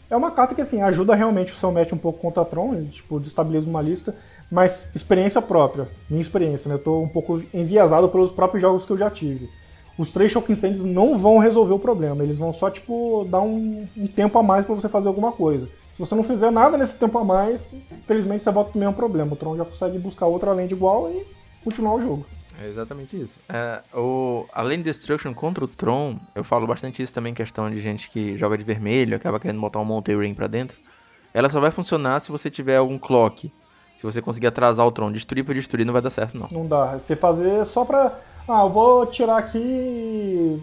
É uma carta que, assim, ajuda realmente o seu match um pouco contra a Tron, ele, destabiliza uma lista, mas experiência própria, minha experiência, né? Eu tô um pouco enviesado pelos próprios jogos que eu já tive. Os 3 Choking Sands não vão resolver o problema, eles vão só, dar um tempo a mais pra você fazer alguma coisa. Se você não fizer nada nesse tempo a mais, infelizmente você volta pro mesmo problema. O Tron já consegue buscar outra land igual e continuar o jogo. É exatamente isso. A Lane Destruction contra o Tron, eu falo bastante isso também em questão de gente que joga de vermelho, acaba querendo botar um Monte Ring pra dentro. Ela só vai funcionar se você tiver algum clock. Se você conseguir atrasar o Tron, destruir por destruir, não vai dar certo, não. Não dá. Você fazer só pra... eu vou tirar aqui...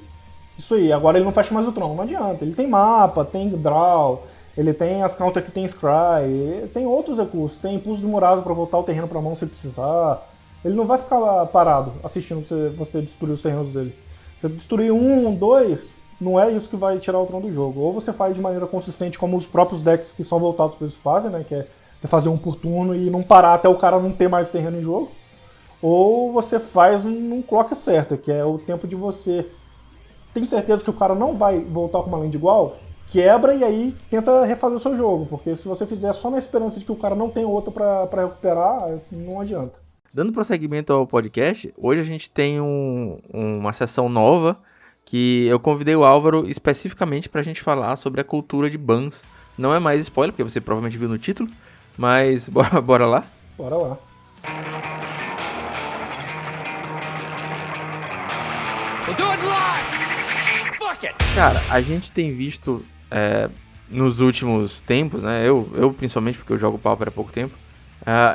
Isso aí, agora ele não fecha mais o Tron. Não adianta. Ele tem mapa, tem draw, ele tem as counter que tem Scry, tem outros recursos. Tem impulso demorado pra voltar o terreno pra mão se precisar. Ele não vai ficar lá parado assistindo você destruir os terrenos dele. Você destruir 1, 2, não é isso que vai tirar o Tron do jogo. Ou você faz de maneira consistente, como os próprios decks que são voltados para isso fazem, né? Que é você fazer um por turno e não parar até o cara não ter mais terreno em jogo. Ou você faz um clock certo, que é o tempo de você... Tem certeza que o cara não vai voltar com uma land igual? Quebra e aí tenta refazer o seu jogo. Porque se você fizer só na esperança de que o cara não tem outra para recuperar, não adianta. Dando prosseguimento ao podcast, hoje a gente tem uma sessão nova que eu convidei o Álvaro especificamente pra gente falar sobre a cultura de bans. Não é mais spoiler, porque você provavelmente viu no título, mas bora lá? Bora lá. Cara, a gente tem visto nos últimos tempos, né? Eu principalmente, porque eu jogo Pauper há pouco tempo,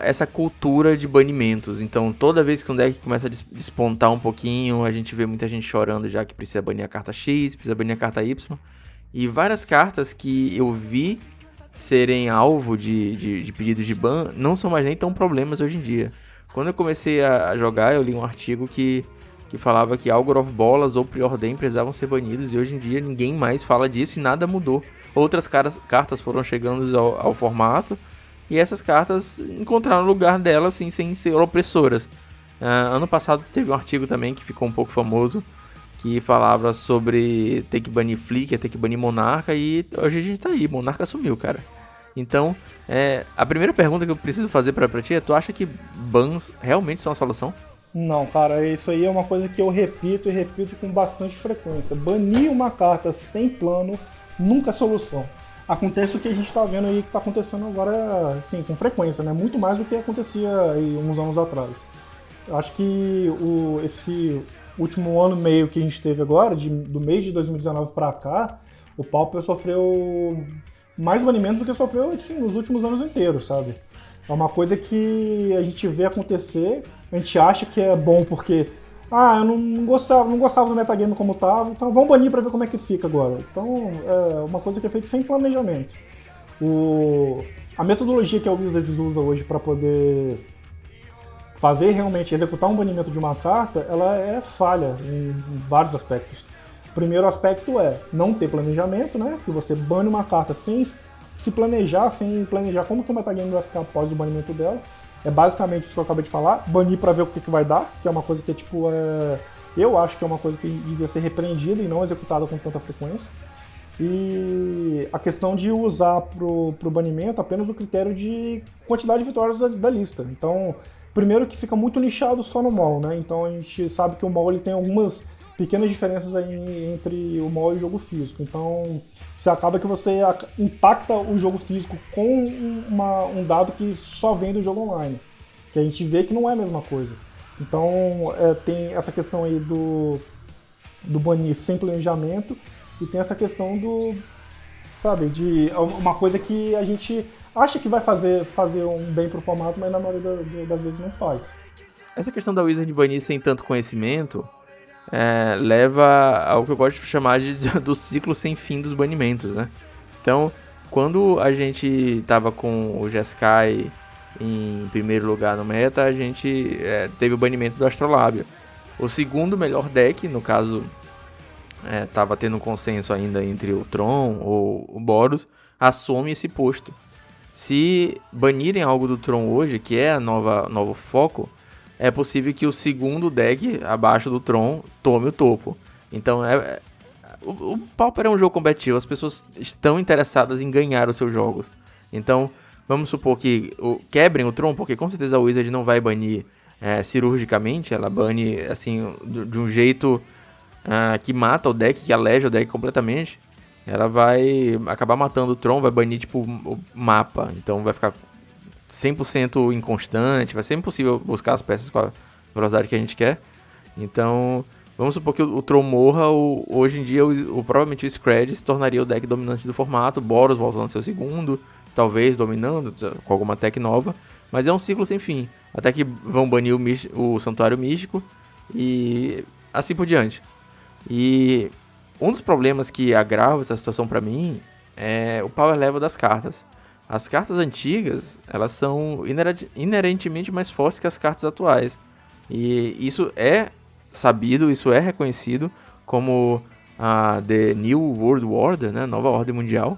essa cultura de banimentos. Então, toda vez que um deck começa a despontar um pouquinho, a gente vê muita gente chorando já que precisa banir a carta X, precisa banir a carta Y. E várias cartas que eu vi serem alvo de pedidos de ban não são mais nem tão problemas hoje em dia. Quando eu comecei a jogar, eu li um artigo que falava que Algor of Bolas ou Preordain precisavam ser banidos, e hoje em dia ninguém mais fala disso e nada mudou. Outras cartas foram chegando ao formato, e essas cartas encontraram o lugar delas assim, sem ser opressoras. Ano passado teve um artigo também que ficou um pouco famoso, que falava sobre ter que banir Flicker, ter que banir Monarca, e hoje a gente tá aí, Monarca sumiu, cara. Então, a primeira pergunta que eu preciso fazer pra ti é: tu acha que bans realmente são a solução? Não, cara, isso aí é uma coisa que eu repito e repito com bastante frequência. Banir uma carta sem plano nunca é solução. Acontece o que a gente tá vendo aí, que tá acontecendo agora, assim, com frequência, né? Muito mais do que acontecia aí uns anos atrás. Eu acho que esse último ano e meio que a gente teve agora, do mês de 2019 pra cá, o Pauper sofreu mais banimentos do que sofreu, assim, nos últimos anos inteiros, sabe? É uma coisa que a gente vê acontecer, a gente acha que é bom porque eu não gostava do metagame como tava, então vamos banir pra ver como é que fica agora. Então é uma coisa que é feita sem planejamento. A metodologia que a Wizards usa hoje para poder fazer realmente, executar um banimento de uma carta, ela é falha em vários aspectos. O primeiro aspecto é não ter planejamento, né? Que você bane uma carta sem se planejar, sem planejar como que o metagame vai ficar após o banimento dela. É basicamente isso que eu acabei de falar, banir pra ver o que vai dar, que é uma coisa que eu acho que é uma coisa que devia ser repreendida e não executada com tanta frequência. E a questão de usar pro banimento apenas o critério de quantidade de vitórias da lista. Então, primeiro que fica muito nichado só no mall, né? Então a gente sabe que o mall ele tem algumas pequenas diferenças aí entre o mall e o jogo físico. Então, você acaba que você impacta o jogo físico com um dado que só vem do jogo online, que a gente vê que não é a mesma coisa. Então, tem essa questão aí do banir sem planejamento, e tem essa questão de uma coisa que a gente acha que vai fazer um bem pro formato, mas na maioria das vezes não faz. Essa questão da Wizard banir sem tanto conhecimento leva ao que eu gosto de chamar do ciclo sem fim dos banimentos, né? Então, quando a gente tava com o Jeskai em primeiro lugar no meta, a gente teve o banimento do Astrolábio. O segundo melhor deck, no caso, tava tendo um consenso ainda entre o Tron ou o Boros, assume esse posto. Se banirem algo do Tron hoje, que é a novo foco, é possível que o segundo deck abaixo do Tron tome o topo. Então o Pauper é um jogo competitivo, as pessoas estão interessadas em ganhar os seus jogos. Então vamos supor que quebrem o Tron, porque com certeza a Wizard não vai banir cirurgicamente, ela bane assim, de um jeito que mata o deck, que aleja o deck completamente. Ela vai acabar matando o Tron, vai banir tipo o mapa, então vai ficar 100% inconstante, vai ser impossível buscar as peças com a velocidade que a gente quer. Então, vamos supor que o Tron morra, hoje em dia provavelmente o Scred se tornaria o deck dominante do formato, Boros voltando seu segundo, talvez dominando com alguma tech nova, mas é um ciclo sem fim, até que vão banir o Santuário Místico e assim por diante. E um dos problemas que agrava essa situação pra mim é o power level das cartas. As cartas antigas, elas são inerentemente mais fortes que as cartas atuais. E isso é sabido, isso é reconhecido como a The New World Order, né, Nova Ordem Mundial,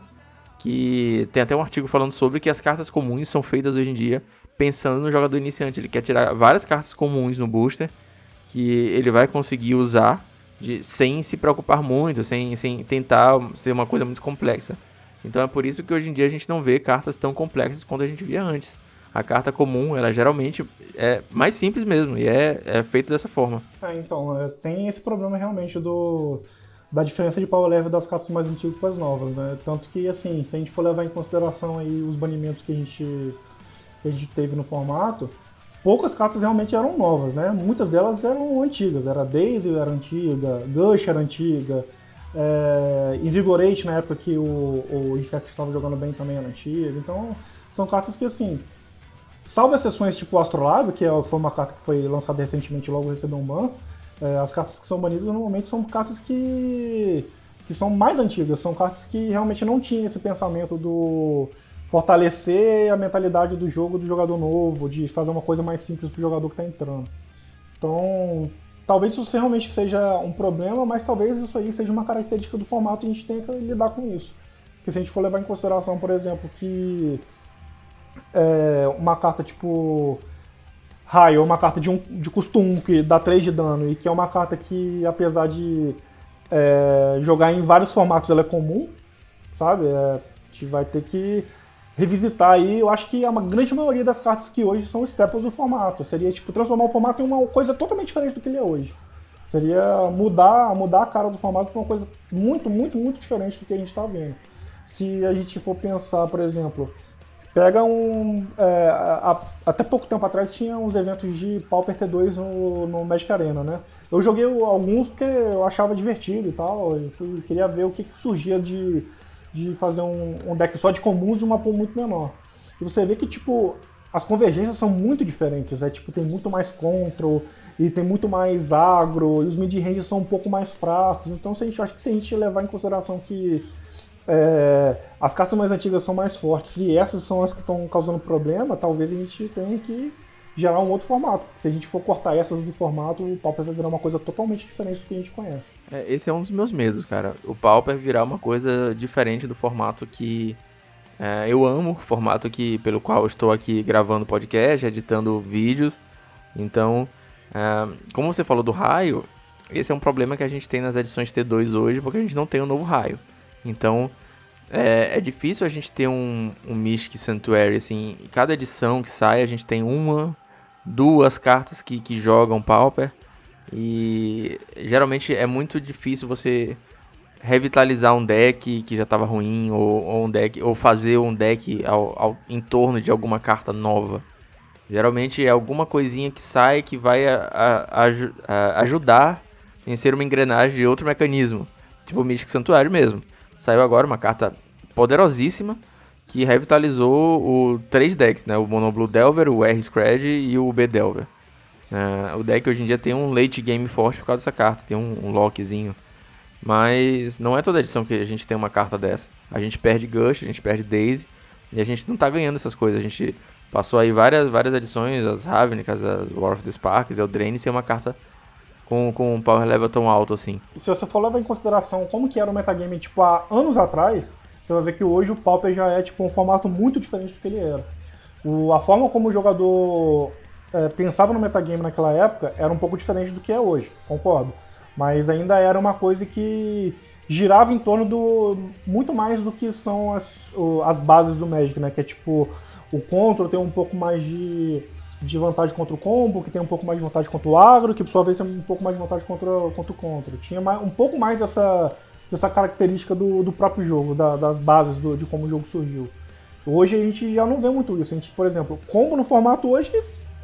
que tem até um artigo falando sobre que as cartas comuns são feitas hoje em dia pensando no jogador iniciante. Ele quer tirar várias cartas comuns no booster que ele vai conseguir usar sem se preocupar muito, sem tentar ser uma coisa muito complexa. Então é por isso que hoje em dia a gente não vê cartas tão complexas quanto a gente via antes. A carta comum, ela geralmente é mais simples mesmo, e é feita dessa forma. Então, tem esse problema realmente da diferença de power level das cartas mais antigas com as novas, né? Tanto que, assim, se a gente for levar em consideração aí os banimentos que a gente teve no formato, poucas cartas realmente eram novas, né? Muitas delas eram antigas. Era Daisy era antiga, Gush era antiga, Invigorate na época que o Infect estava jogando bem também era antiga. Então, são cartas que, assim, salvo exceções tipo Astrolabe, que foi uma carta que foi lançada recentemente e logo recebeu um ban, as cartas que são banidas normalmente são cartas que são mais antigas, são cartas que realmente não tinham esse pensamento do fortalecer a mentalidade do jogo do jogador novo, de fazer uma coisa mais simples pro jogador que está entrando. Então, talvez isso realmente seja um problema, mas talvez isso aí seja uma característica do formato e a gente tenha que lidar com isso. Porque se a gente for levar em consideração, por exemplo, que uma carta tipo Raio, uma carta de custo 1 que dá 3 de dano e que é uma carta que, apesar de jogar em vários formatos, ela é comum, sabe? A gente vai ter que revisitar aí, eu acho que a grande maioria das cartas que hoje são staples do formato. Seria tipo transformar o formato em uma coisa totalmente diferente do que ele é hoje. Seria mudar a cara do formato para uma coisa muito, muito, muito diferente do que a gente está vendo. Se a gente for pensar, por exemplo, pega até pouco tempo atrás tinha uns eventos de Pauper T2 no Magic Arena, né? Eu joguei alguns porque eu achava divertido e tal, queria ver o que surgia de fazer um deck só de comuns de uma pool muito menor. E você vê que, tipo, as convergências são muito diferentes, tipo, tem muito mais control, e tem muito mais agro, e os mid-ranges são um pouco mais fracos. Então, acho que se a gente levar em consideração que as cartas mais antigas são mais fortes e essas são as que estão causando problema, talvez a gente tenha que gerar um outro formato. Se a gente for cortar essas do formato, o Pauper vai virar uma coisa totalmente diferente do que a gente conhece. Esse é um dos meus medos, cara. O Pauper virar uma coisa diferente do formato que eu amo, formato pelo qual eu estou aqui gravando podcast, editando vídeos. Então, como você falou do raio, esse é um problema que a gente tem nas edições T2 hoje, porque a gente não tem um novo raio. Então, é difícil a gente ter um Mystic Sanctuary, assim, em cada edição que sai a gente tem duas cartas que jogam Pauper, e geralmente é muito difícil você revitalizar um deck que já estava ruim, ou fazer um deck em torno de alguma carta nova. Geralmente é alguma coisinha que sai que vai ajudar em ser uma engrenagem de outro mecanismo, tipo o Mystic Sanctuary mesmo. Saiu agora uma carta poderosíssima que revitalizou 3 decks, né? O Mono Blue Delver, o R-Scred e o B Delver. O deck hoje em dia tem um late game forte por causa dessa carta, tem um lockzinho. Mas não é toda edição que a gente tem uma carta dessa. A gente perde Gush, a gente perde Daisy, e a gente não tá ganhando essas coisas. A gente passou aí várias edições, as Ravnicas, as War of the Sparks, Eldraine, sem uma carta com um power level tão alto assim. Se você for levar em consideração como que era o metagame tipo, há anos atrás, você vai ver que hoje o Pauper já é tipo, um formato muito diferente do que ele era. A forma como o jogador pensava no metagame naquela época era um pouco diferente do que é hoje, concordo. Mas ainda era uma coisa que girava em torno muito mais do que são as bases do Magic, né? Que é tipo, o Control tem um pouco mais de vantagem contra o combo, que tem um pouco mais de vantagem contra o agro, que por sua vez tem um pouco mais de vantagem contra o control. Tinha um pouco mais dessa característica do próprio jogo, das bases de como o jogo surgiu. Hoje a gente já não vê muito isso. A gente, por exemplo, combo no formato hoje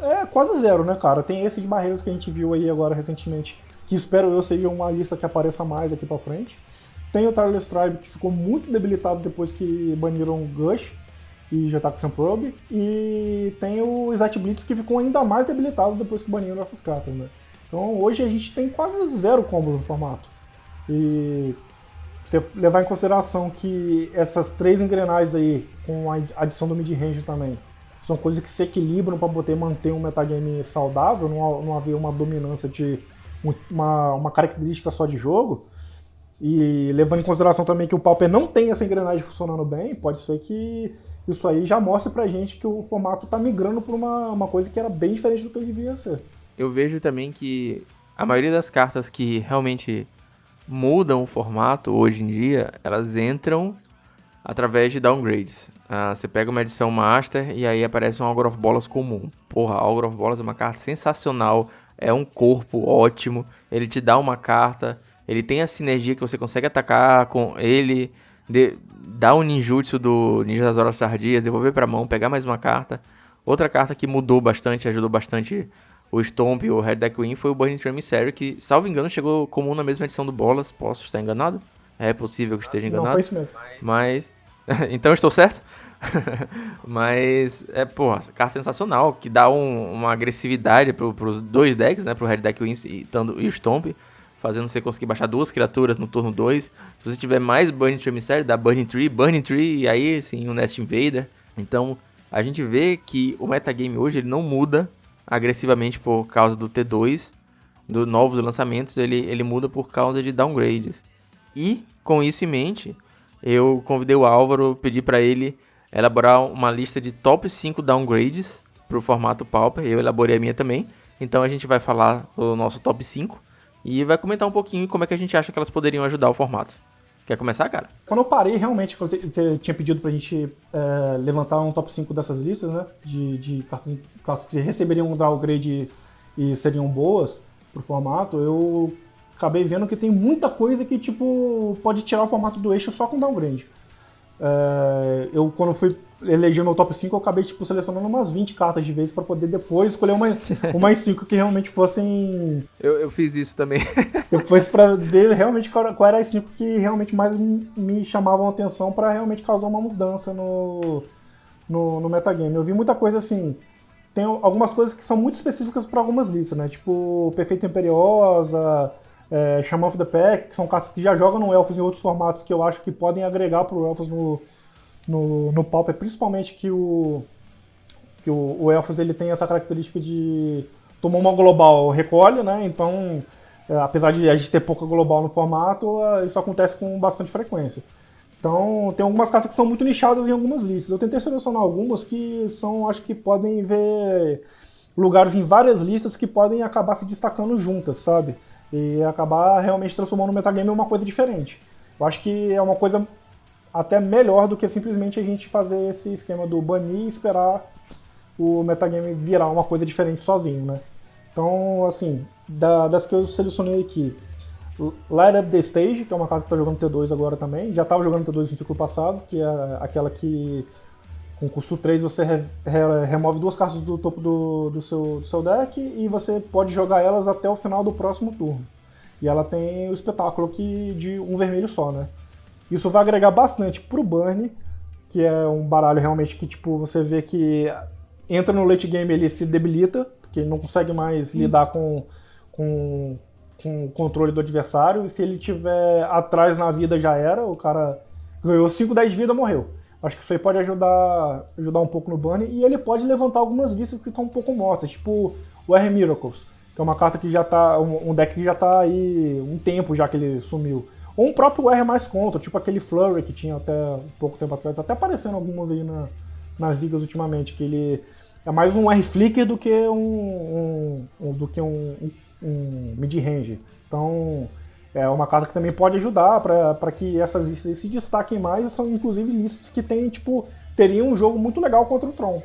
é quase zero, né, cara? Tem esse de barreiras que a gente viu aí agora recentemente, que espero eu seja uma lista que apareça mais aqui pra frente. Tem o Tireless Tribe, que ficou muito debilitado depois que baniram o Gush e já tá com Probe. E tem o Insight Blitz, que ficou ainda mais debilitado depois que baniram essas cartas, né? Então hoje a gente tem quase zero combo no formato. E você levar em consideração que essas 3 engrenagens aí, com a adição do mid-range também, são coisas que se equilibram para poder manter um metagame saudável, não haver uma dominância de uma característica só de jogo. E levando em consideração também que o Pauper não tem essa engrenagem funcionando bem, pode ser que isso aí já mostre pra gente que o formato tá migrando pra uma coisa que era bem diferente do que ele devia ser. Eu vejo também que a maioria das cartas que realmente mudam o formato hoje em dia, elas entram através de downgrades. Você pega uma edição Master e aí aparece um Ogre of Bolas comum. Porra, Ogre of Bolas é uma carta sensacional, é um corpo ótimo, ele te dá uma carta, ele tem a sinergia que você consegue atacar com ele, dá o ninjutsu do Ninja das Horas Tardias, devolver pra mão, pegar mais uma carta. Outra carta que mudou bastante, ajudou bastante o Stomp e o Red Deck Win foi o Burning Tree Emissary, que, salvo engano, chegou comum na mesma edição do Bolas. Posso estar enganado? É possível que esteja enganado. Não, foi isso mesmo. Mas... então eu estou certo? Mas, porra, carta sensacional, que dá uma agressividade pros dois decks, né? Pro Red Deck Win e o Stomp, fazendo você conseguir baixar 2 criaturas no turno 2. Se você tiver mais Burning Tree Emissary, dá Burning Tree, e aí sim um Nest Invader. Então, a gente vê que o metagame hoje ele não muda agressivamente por causa do T2, dos novos lançamentos, ele muda por causa de downgrades. E, com isso em mente, eu convidei o Álvaro, pedi para ele elaborar uma lista de top 5 downgrades para o formato Pauper. Eu elaborei a minha também. Então a gente vai falar do nosso top 5 e vai comentar um pouquinho como é que a gente acha que elas poderiam ajudar o formato. Quer começar, cara? Quando eu parei, realmente, você tinha pedido pra gente levantar um top 5 dessas listas, né? De cartas que receberiam um downgrade e seriam boas pro formato, eu acabei vendo que tem muita coisa que, tipo, pode tirar o formato do eixo só com downgrade. Eu, quando fui eleger meu top 5, eu acabei, tipo, selecionando umas 20 cartas de vez pra poder depois escolher umas 5 que realmente fossem... Eu fiz isso também. Depois pra ver realmente qual era as 5 que realmente mais me chamavam a atenção pra realmente causar uma mudança no metagame. Eu vi muita coisa assim... Tem algumas coisas que são muito específicas pra algumas listas, né? Tipo, Perfeito Imperiosa... Shaman of the Pack, que são cartas que já jogam no Elfos em outros formatos que eu acho que podem agregar pro Elfos no Pauper, principalmente que o Elfos ele tem essa característica de tomar uma global, recolhe, né? Então, apesar de a gente ter pouca global no formato, isso acontece com bastante frequência. Então, tem algumas cartas que são muito nichadas em algumas listas. Eu tentei selecionar algumas que acho que podem ver lugares em várias listas que podem acabar se destacando juntas, sabe? E acabar realmente transformando o metagame em uma coisa diferente. Eu acho que é uma coisa até melhor do que simplesmente a gente fazer esse esquema do banir e esperar o metagame virar uma coisa diferente sozinho, né? Então, assim, das que eu selecionei aqui, Light Up the Stage, que é uma carta que tá jogando T2 agora também, já estava jogando T2 no ciclo passado, que é aquela que com custo 3 você remove 2 cartas do topo do seu deck e você pode jogar elas até o final do próximo turno. E ela tem o espetáculo de um vermelho só, né? Isso vai agregar bastante pro Burn, que é um baralho realmente que tipo, você vê que entra no late game ele se debilita, porque ele não consegue mais lidar com o controle do adversário, e se ele tiver atrás na vida já era, o cara ganhou 5, 10 vidas, morreu. Acho que isso aí pode ajudar um pouco no Burn, e ele pode levantar algumas listas que estão um pouco mortas, tipo o R Miracles, que é uma carta que já tá, um deck que já tá aí um tempo já que ele sumiu. Ou um próprio R mais contra, tipo aquele Flurry que tinha até um pouco tempo atrás, até aparecendo alguns aí nas ligas ultimamente, que ele é mais um R Flicker do que um mid-range. Então é uma carta que também pode ajudar para que essas listas se destaquem mais, e são inclusive listas que teriam um jogo muito legal contra o Tron.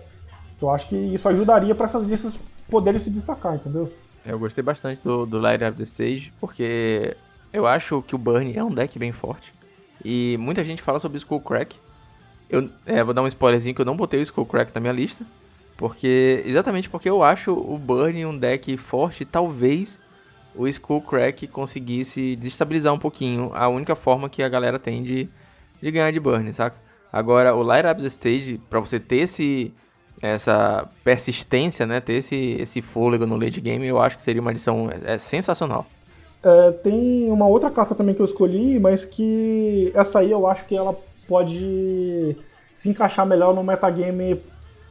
Eu acho que isso ajudaria para essas listas poderem se destacar, entendeu? Eu gostei bastante do Light Up the Stage, porque eu acho que o Burn é um deck bem forte. E muita gente fala sobre Skullcrack. Eu vou dar um spoilerzinho que eu não botei o Skullcrack na minha lista. Exatamente porque eu acho o Burn um deck forte, e talvez o Skullcrack conseguisse desestabilizar um pouquinho a única forma que a galera tem de ganhar de Burn, saca? Agora, o Light Up the Stage, pra você ter essa persistência, né, ter esse fôlego no late game, eu acho que seria uma adição sensacional. Tem uma outra carta também que eu escolhi, mas que essa aí eu acho que ela pode se encaixar melhor no metagame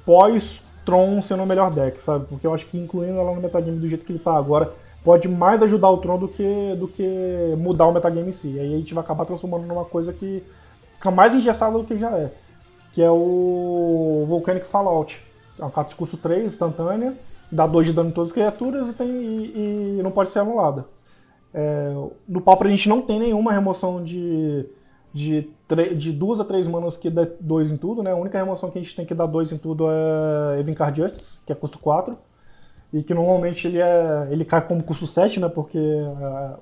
pós-Tron sendo o melhor deck, sabe? Porque eu acho que incluindo ela no metagame do jeito que ele tá agora, pode mais ajudar o Tron do que mudar o metagame em si. Aí a gente vai acabar transformando numa coisa que fica mais engessada do que já é. Que é o Volcanic Fallout. É uma carta de custo 3, instantânea, dá 2 de dano em todas as criaturas e não pode ser anulada. No Pauper a gente não tem nenhuma remoção de de 2 a 3 manas que dá 2 em tudo, né? A única remoção que a gente tem que dar 2 em tudo é Evincar Justice, que é custo 4. E que normalmente ele cai como custo 7, né? Porque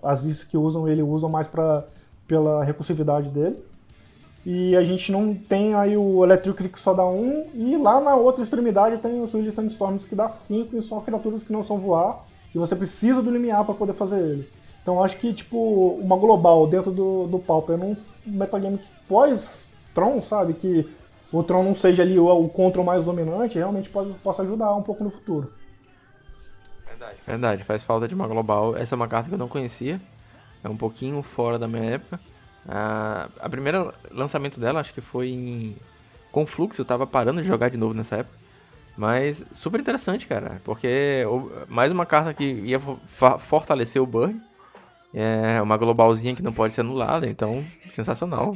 as listas que usam ele usam mais pela recursividade dele. E a gente não tem aí o Electric que só dá 1, e lá na outra extremidade tem os Swirling Sandstorms que dá 5 e são criaturas que não são voar, e você precisa do limiar para poder fazer ele. Então acho que tipo uma global dentro do Pauper num metagame pós-Tron, sabe, que o Tron não seja ali o control mais dominante, realmente possa ajudar um pouco no futuro. Verdade, faz falta de uma global. Essa é uma carta que eu não conhecia, é um pouquinho fora da minha época. A primeira lançamento dela acho que foi em Conflux, eu tava parando de jogar de novo nessa época. Mas super interessante, cara, porque mais uma carta que ia fortalecer o Burn. É uma globalzinha que não pode ser anulada, então sensacional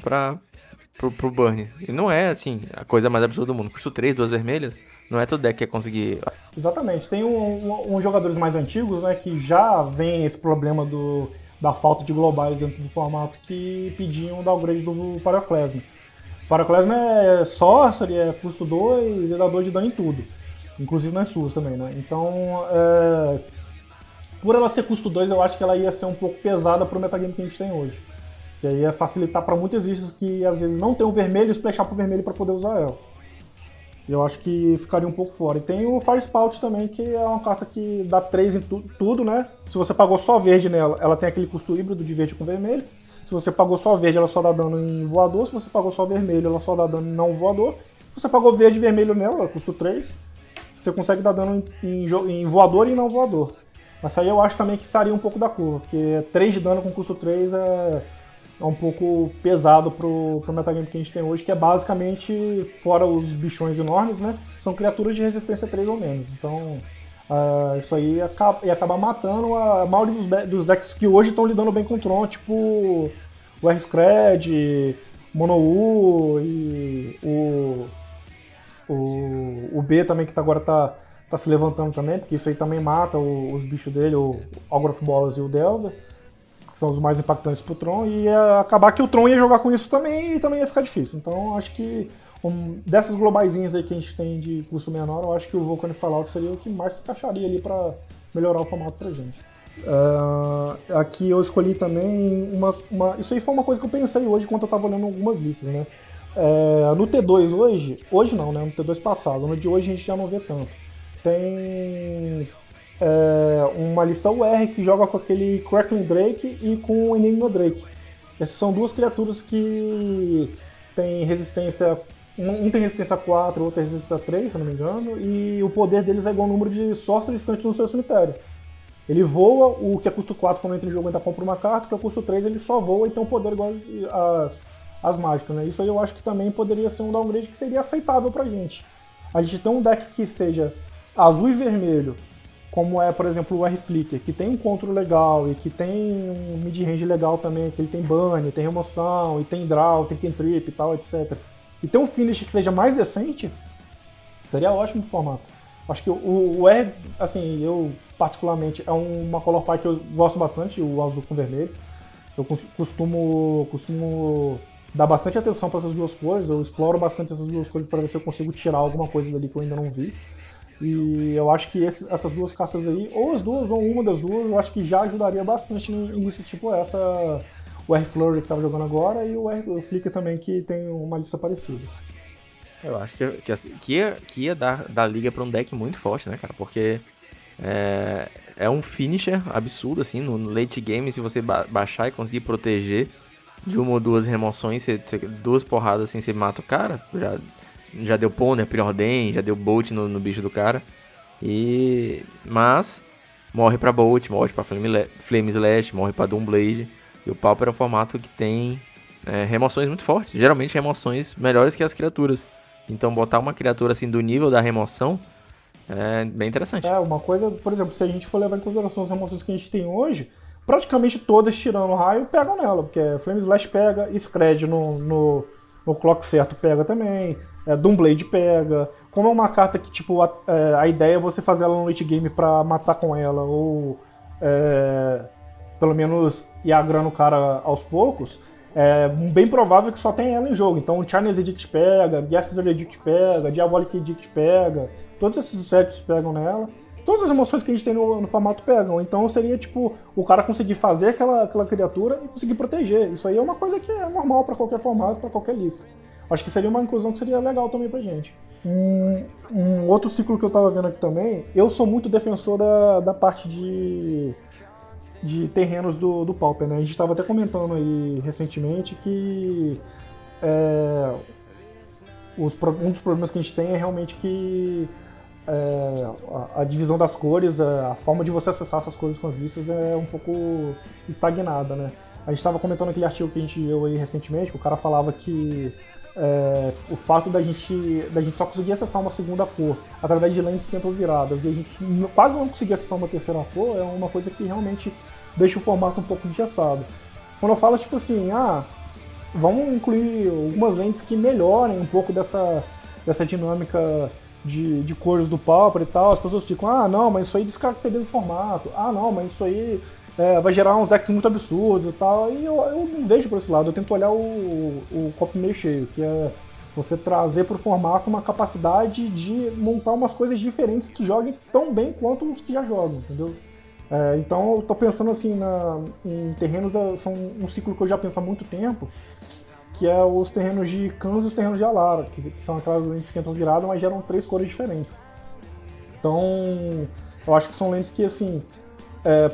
pro Burn. E não é assim a coisa mais absurda do mundo. Custo 3, 2 vermelhas, não é todo deck que ia conseguir. Exatamente, tem uns jogadores mais antigos, né, que já vem esse problema da falta de globais dentro do formato, que pediam o downgrade do Pyroclasm. Pyroclasm é sorcery, é custo 2 e dá 2 de dano em tudo, inclusive nas suas também, né? Então, por ela ser custo 2, eu acho que ela ia ser um pouco pesada pro metagame que a gente tem hoje. Que aí ia facilitar para muitos vistos que às vezes não tem o vermelho e splashar pro vermelho para poder usar ela. Eu acho que ficaria um pouco fora. E tem o Fire Spout também, que é uma carta que dá 3 em tudo, né? Se você pagou só verde nela, ela tem aquele custo híbrido de verde com vermelho. Se você pagou só verde, ela só dá dano em voador. Se você pagou só vermelho, ela só dá dano em não voador. Se você pagou verde e vermelho nela, ela custa 3. Você consegue dar dano em voador e não voador. Mas aí eu acho também que faria um pouco da curva, porque 3 de dano com custo 3 é um pouco pesado pro metagame que a gente tem hoje, que é basicamente, fora os bichões enormes, né? São criaturas de resistência 3 ou menos. Então, isso aí ia acabar matando a maioria dos decks que hoje estão lidando bem com o Tron, tipo o R-Scred, Mono-U e o B também, que agora tá se levantando também, porque isso aí também mata os bichos dele, o Algoroth Bolas e o Delver, que são os mais impactantes pro Tron, e ia acabar que o Tron ia jogar com isso também, e também ia ficar difícil. Então acho que dessas globaizinhas aí que a gente tem de custo menor, eu acho que o Vulcan e Fallout seria o que mais se encaixaria ali pra melhorar o formato pra gente. Aqui eu escolhi também isso aí foi uma coisa que eu pensei hoje enquanto eu tava olhando algumas listas, né? No T2 hoje não, né? No T2 passado, no de hoje a gente já não vê tanto. Tem uma lista UR que joga com aquele Crackling Drake e com o Enigma Drake. Essas são duas criaturas que tem resistência. Um tem resistência 4, outro tem resistência 3, se eu não me engano, e o poder deles é igual ao número de sorcery instantes no seu cemitério. Ele voa, o que é custo 4 quando entra em jogo ele compra uma carta, o que é custo 3 ele só voa e tem um poder igual às mágicas, né? Isso aí eu acho que também poderia ser um downgrade que seria aceitável pra gente. A gente tem um deck que seja azul e vermelho, como é, por exemplo, o R-Flicker, que tem um controle legal e que tem um mid-range legal também, que ele tem ban, tem remoção, e tem draw, tem cantrip e tal, etc. E tem um finish que seja mais decente, seria ótimo pro formato. Acho que o R, assim, eu particularmente, é uma color pie que eu gosto bastante, o azul com vermelho. Eu costumo dar bastante atenção para essas duas cores, eu exploro bastante essas duas cores para ver se eu consigo tirar alguma coisa dali que eu ainda não vi. E eu acho que essas duas cartas aí, ou as duas, ou uma das duas, eu acho que já ajudaria bastante em lista tipo essa, o R-Flurry que estava jogando agora, e o Flicker também, que tem uma lista parecida. Eu acho que ia dar liga pra um deck muito forte, né, cara? Porque é um finisher absurdo, assim, no late game, se você baixar e conseguir proteger de uma ou duas remoções, duas porradas assim, você mata o cara, já deu Ponder, Preordain, já deu Bolt no bicho do cara. Mas morre pra Bolt, morre pra Flame Slash, morre pra Doomblade. E o Pauper é um formato que tem remoções muito fortes, geralmente remoções melhores que as criaturas. Então botar uma criatura assim do nível da remoção é bem interessante. Uma coisa, por exemplo, se a gente for levar em consideração as remoções que a gente tem hoje, praticamente todas tirando raio pegam nela, porque Flame Slash pega, Scred no clock certo pega também, Doomblade pega. Como é uma carta que tipo a ideia é você fazer ela no late game pra matar com ela, ou pelo menos ir agrando o cara aos poucos, é bem provável que só tenha ela em jogo. Então, Chinese Edict pega, Guesses Edict pega, Diabolic Edict pega, todos esses sets pegam nela. Todas as emoções que a gente tem no formato pegam. Então seria tipo o cara conseguir fazer aquela criatura e conseguir proteger. Isso aí é uma coisa que é normal para qualquer formato, para qualquer lista. Acho que seria uma inclusão que seria legal também pra gente. Um outro ciclo que eu tava vendo aqui também, eu sou muito defensor da parte de terrenos do Pauper, né? A gente estava até comentando aí recentemente que um dos problemas que a gente tem é realmente que a divisão das cores, a forma de você acessar essas cores com as listas é um pouco estagnada, né? A gente estava comentando aquele artigo que a gente leu aí recentemente, que o cara falava que o fato da gente só conseguir acessar uma segunda cor através de lentes viradas e a gente quase não conseguir acessar uma terceira cor é uma coisa que realmente deixa o formato um pouco engessado. Quando eu falo tipo assim, vamos incluir algumas lentes que melhorem um pouco dessa dinâmica de cores do Pauper e tal, as pessoas ficam, não, mas isso aí descaracteriza o formato, não, mas isso aí vai gerar uns decks muito absurdos e tal, e eu não vejo por esse lado, eu tento olhar o copo meio cheio, que é você trazer para o formato uma capacidade de montar umas coisas diferentes que joguem tão bem quanto os que já jogam, entendeu? Então eu tô pensando assim em terrenos, são um ciclo que eu já penso há muito tempo, que é os terrenos de Khans e os terrenos de Alara, que são aquelas lentes que entram viradas, mas geram 3 cores diferentes. Então, eu acho que são lentes que, assim,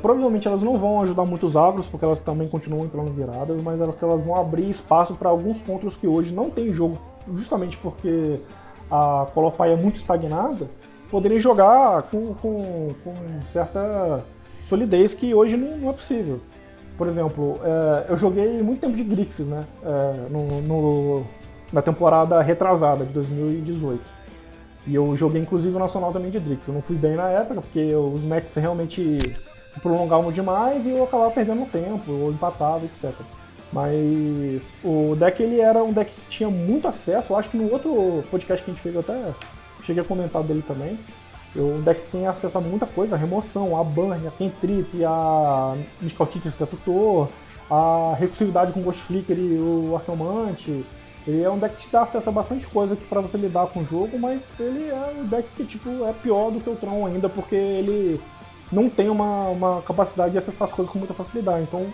provavelmente elas não vão ajudar muito os agros, porque elas também continuam entrando viradas, mas elas vão abrir espaço para alguns controls que hoje não tem jogo, justamente porque a Colorpy é muito estagnada, poderem jogar com certa solidez que hoje não é possível. Por exemplo, eu joguei muito tempo de Grixis, né? Na temporada retrasada de 2018. E eu joguei inclusive o Nacional também de Grixis. Eu não fui bem na época, porque os matches realmente prolongavam demais e eu acabava perdendo tempo, ou empatava, etc. Mas o deck ele era um deck que tinha muito acesso. Eu acho que no outro podcast que a gente fez eu até cheguei a comentar dele também. O deck tem acesso a muita coisa, a remoção, a burn, a cantrip, a Mystical Titus, que é tutor, a recursividade com Ghost Flicker e o Arqueomante. Ele é um deck que te dá acesso a bastante coisa para você lidar com o jogo, mas ele é um deck que tipo, é pior do que o Tron ainda, porque ele não tem uma capacidade de acessar as coisas com muita facilidade. Então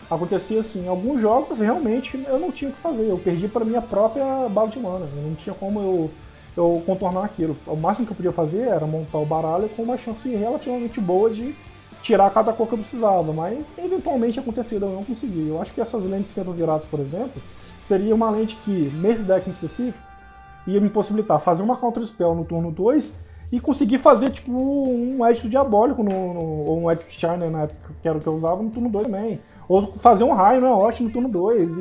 acontecia assim, em alguns jogos realmente eu não tinha o que fazer, eu perdi para minha própria bala de mana, não tinha como eu contornar aquilo. O máximo que eu podia fazer era montar o baralho com uma chance relativamente boa de tirar cada cor que eu precisava, mas eventualmente acontecia, eu não consegui. Eu acho que essas lentes tempo viradas, por exemplo, seria uma lente que, nesse deck em específico, ia me possibilitar fazer uma Counter Spell no turno 2 e conseguir fazer tipo um Edito Diabólico, ou um Edito China na época que era o que eu usava, no turno 2 também. Ou fazer um raio, né, ótimo, no turno 2,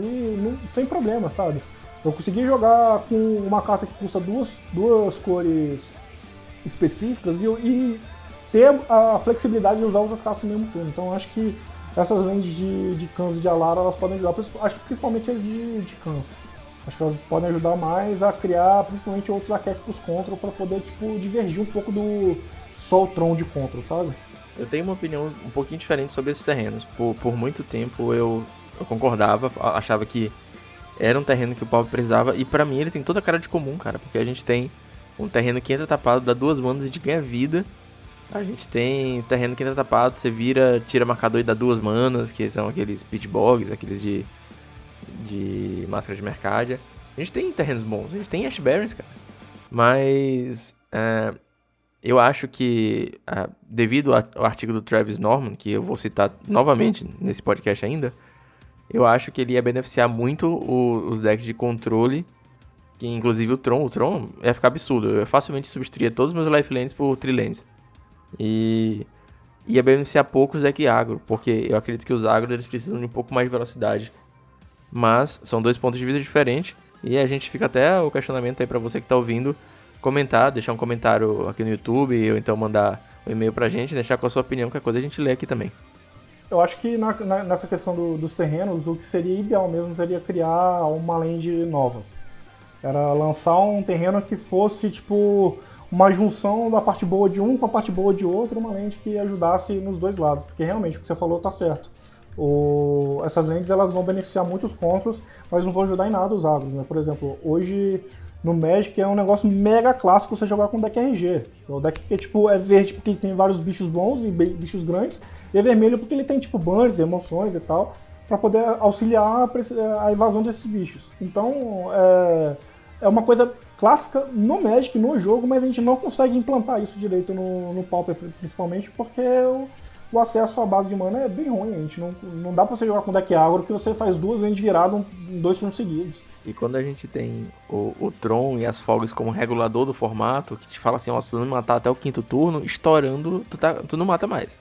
sem problema, sabe? Eu consegui jogar com uma carta que custa duas cores específicas e ter a flexibilidade de usar outras cartas no mesmo turno. Então acho que essas lentes de Khans e de Alara elas podem ajudar, acho que principalmente as de Khans. Acho que elas podem ajudar mais a criar principalmente outros arquétipos contra para poder tipo, divergir um pouco do Sol Tron de contra, sabe? Eu tenho uma opinião um pouquinho diferente sobre esses terrenos. Por muito tempo eu concordava, achava que era um terreno que o Pauper precisava, e pra mim ele tem toda a cara de comum, cara, porque a gente tem um terreno que entra tapado, dá 2 manas e a gente ganha vida. A gente tem terreno que entra tapado, você vira, tira marcador e dá 2 manas, que são aqueles pitbogs, aqueles de máscara de Mercadia. A gente tem terrenos bons, a gente tem Ash Barrens, cara. Mas eu acho que, devido ao artigo do Travis Norman, que eu vou citar novamente nesse podcast ainda, eu acho que ele ia beneficiar muito os decks de controle, que inclusive o Tron ia ficar absurdo. Eu facilmente substituiria todos os meus lifelands por trilands. E ia beneficiar pouco os decks agro, porque eu acredito que os agros eles precisam de um pouco mais de velocidade. Mas são 2 pontos de vista diferentes, e a gente fica até o questionamento aí pra você que tá ouvindo, comentar, deixar um comentário aqui no YouTube, ou então mandar um e-mail pra gente, deixar com a sua opinião, que a coisa a gente lê aqui também. Eu acho que nessa questão dos terrenos, o que seria ideal mesmo seria criar uma land nova. Era lançar um terreno que fosse, tipo, uma junção da parte boa de um com a parte boa de outro, uma land que ajudasse nos dois lados. Porque realmente o que você falou tá certo. Essas lentes elas vão beneficiar muitos controls, mas não vão ajudar em nada os agros, né? Por exemplo, hoje no Magic é um negócio mega clássico você jogar com deck RG. O deck que é verde porque ele tem vários bichos bons e bichos grandes, e é vermelho porque ele tem tipo bans, emoções e tal, para poder auxiliar a evasão desses bichos. Então é uma coisa clássica no Magic, no jogo, mas a gente não consegue implantar isso direito no Pauper, principalmente porque o acesso à base de mana é bem ruim. A gente não dá pra você jogar com deck agro que você faz 2 lands viradas em 2 turnos seguidos. E quando a gente tem o Tron e as Fogs como regulador do formato, que te fala assim, ó, se tu não matar até o 5º turno, estourando, tu não mata mais.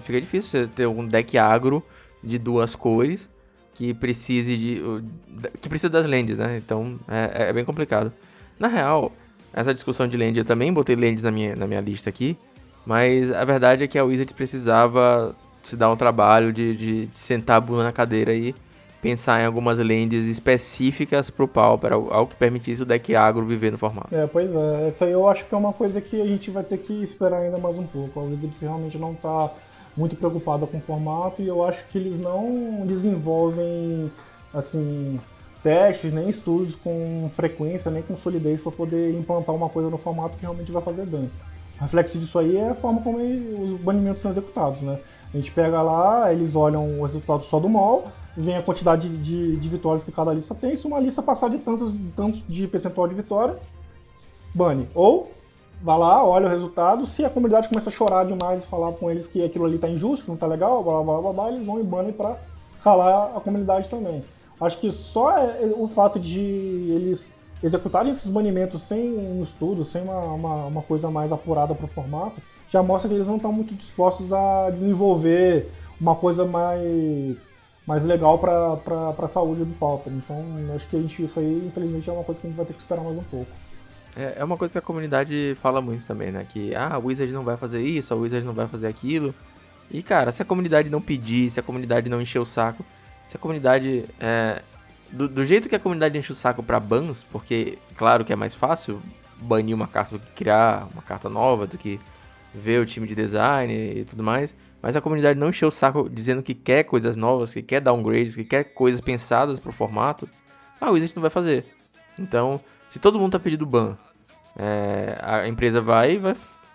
Fica difícil você ter um deck agro de 2 cores que precisa das lands, né? Então é bem complicado. Na real, essa discussão de land, eu também botei lands na minha lista aqui, mas a verdade é que a Wizards precisava se dar um trabalho de sentar a bunda na cadeira e pensar em algumas lands específicas pro Pauper, algo que permitisse o deck agro viver no formato. Pois é. Essa aí eu acho que é uma coisa que a gente vai ter que esperar ainda mais um pouco. A Wizards realmente não tá muito preocupada com o formato e eu acho que eles não desenvolvem, assim, testes, nem estudos com frequência, nem com solidez para poder implantar uma coisa no formato que realmente vai fazer dano. O reflexo disso aí é a forma como os banimentos são executados, né? A gente pega lá, eles olham o resultado só do mall, vem a quantidade de vitórias que cada lista tem, se uma lista passar de tantos de percentual de vitória, bane. Ou vai lá, olha o resultado, se a comunidade começa a chorar demais e falar com eles que aquilo ali tá injusto, que não tá legal, blá blá blá blá, eles vão e banem pra calar a comunidade também. Acho que só o fato de eles executarem esses banimentos sem um estudo, sem uma coisa mais apurada para o formato, já mostra que eles não estão muito dispostos a desenvolver uma coisa mais legal para a saúde do Pauper. Então, acho que isso aí, infelizmente, é uma coisa que a gente vai ter que esperar mais um pouco. É uma coisa que a comunidade fala muito também, né? Que a Wizard não vai fazer isso, a Wizard não vai fazer aquilo. E, cara, se a comunidade não pedir, se a comunidade não encher o saco, se a comunidade... Do jeito que a comunidade enche o saco pra bans, porque, claro que é mais fácil banir uma carta do que criar uma carta nova, do que ver o time de design e tudo mais, mas a comunidade não encheu o saco dizendo que quer coisas novas, que quer downgrades, que quer coisas pensadas pro formato, a Wizard não vai fazer. Então, se todo mundo tá pedindo ban, a empresa vai,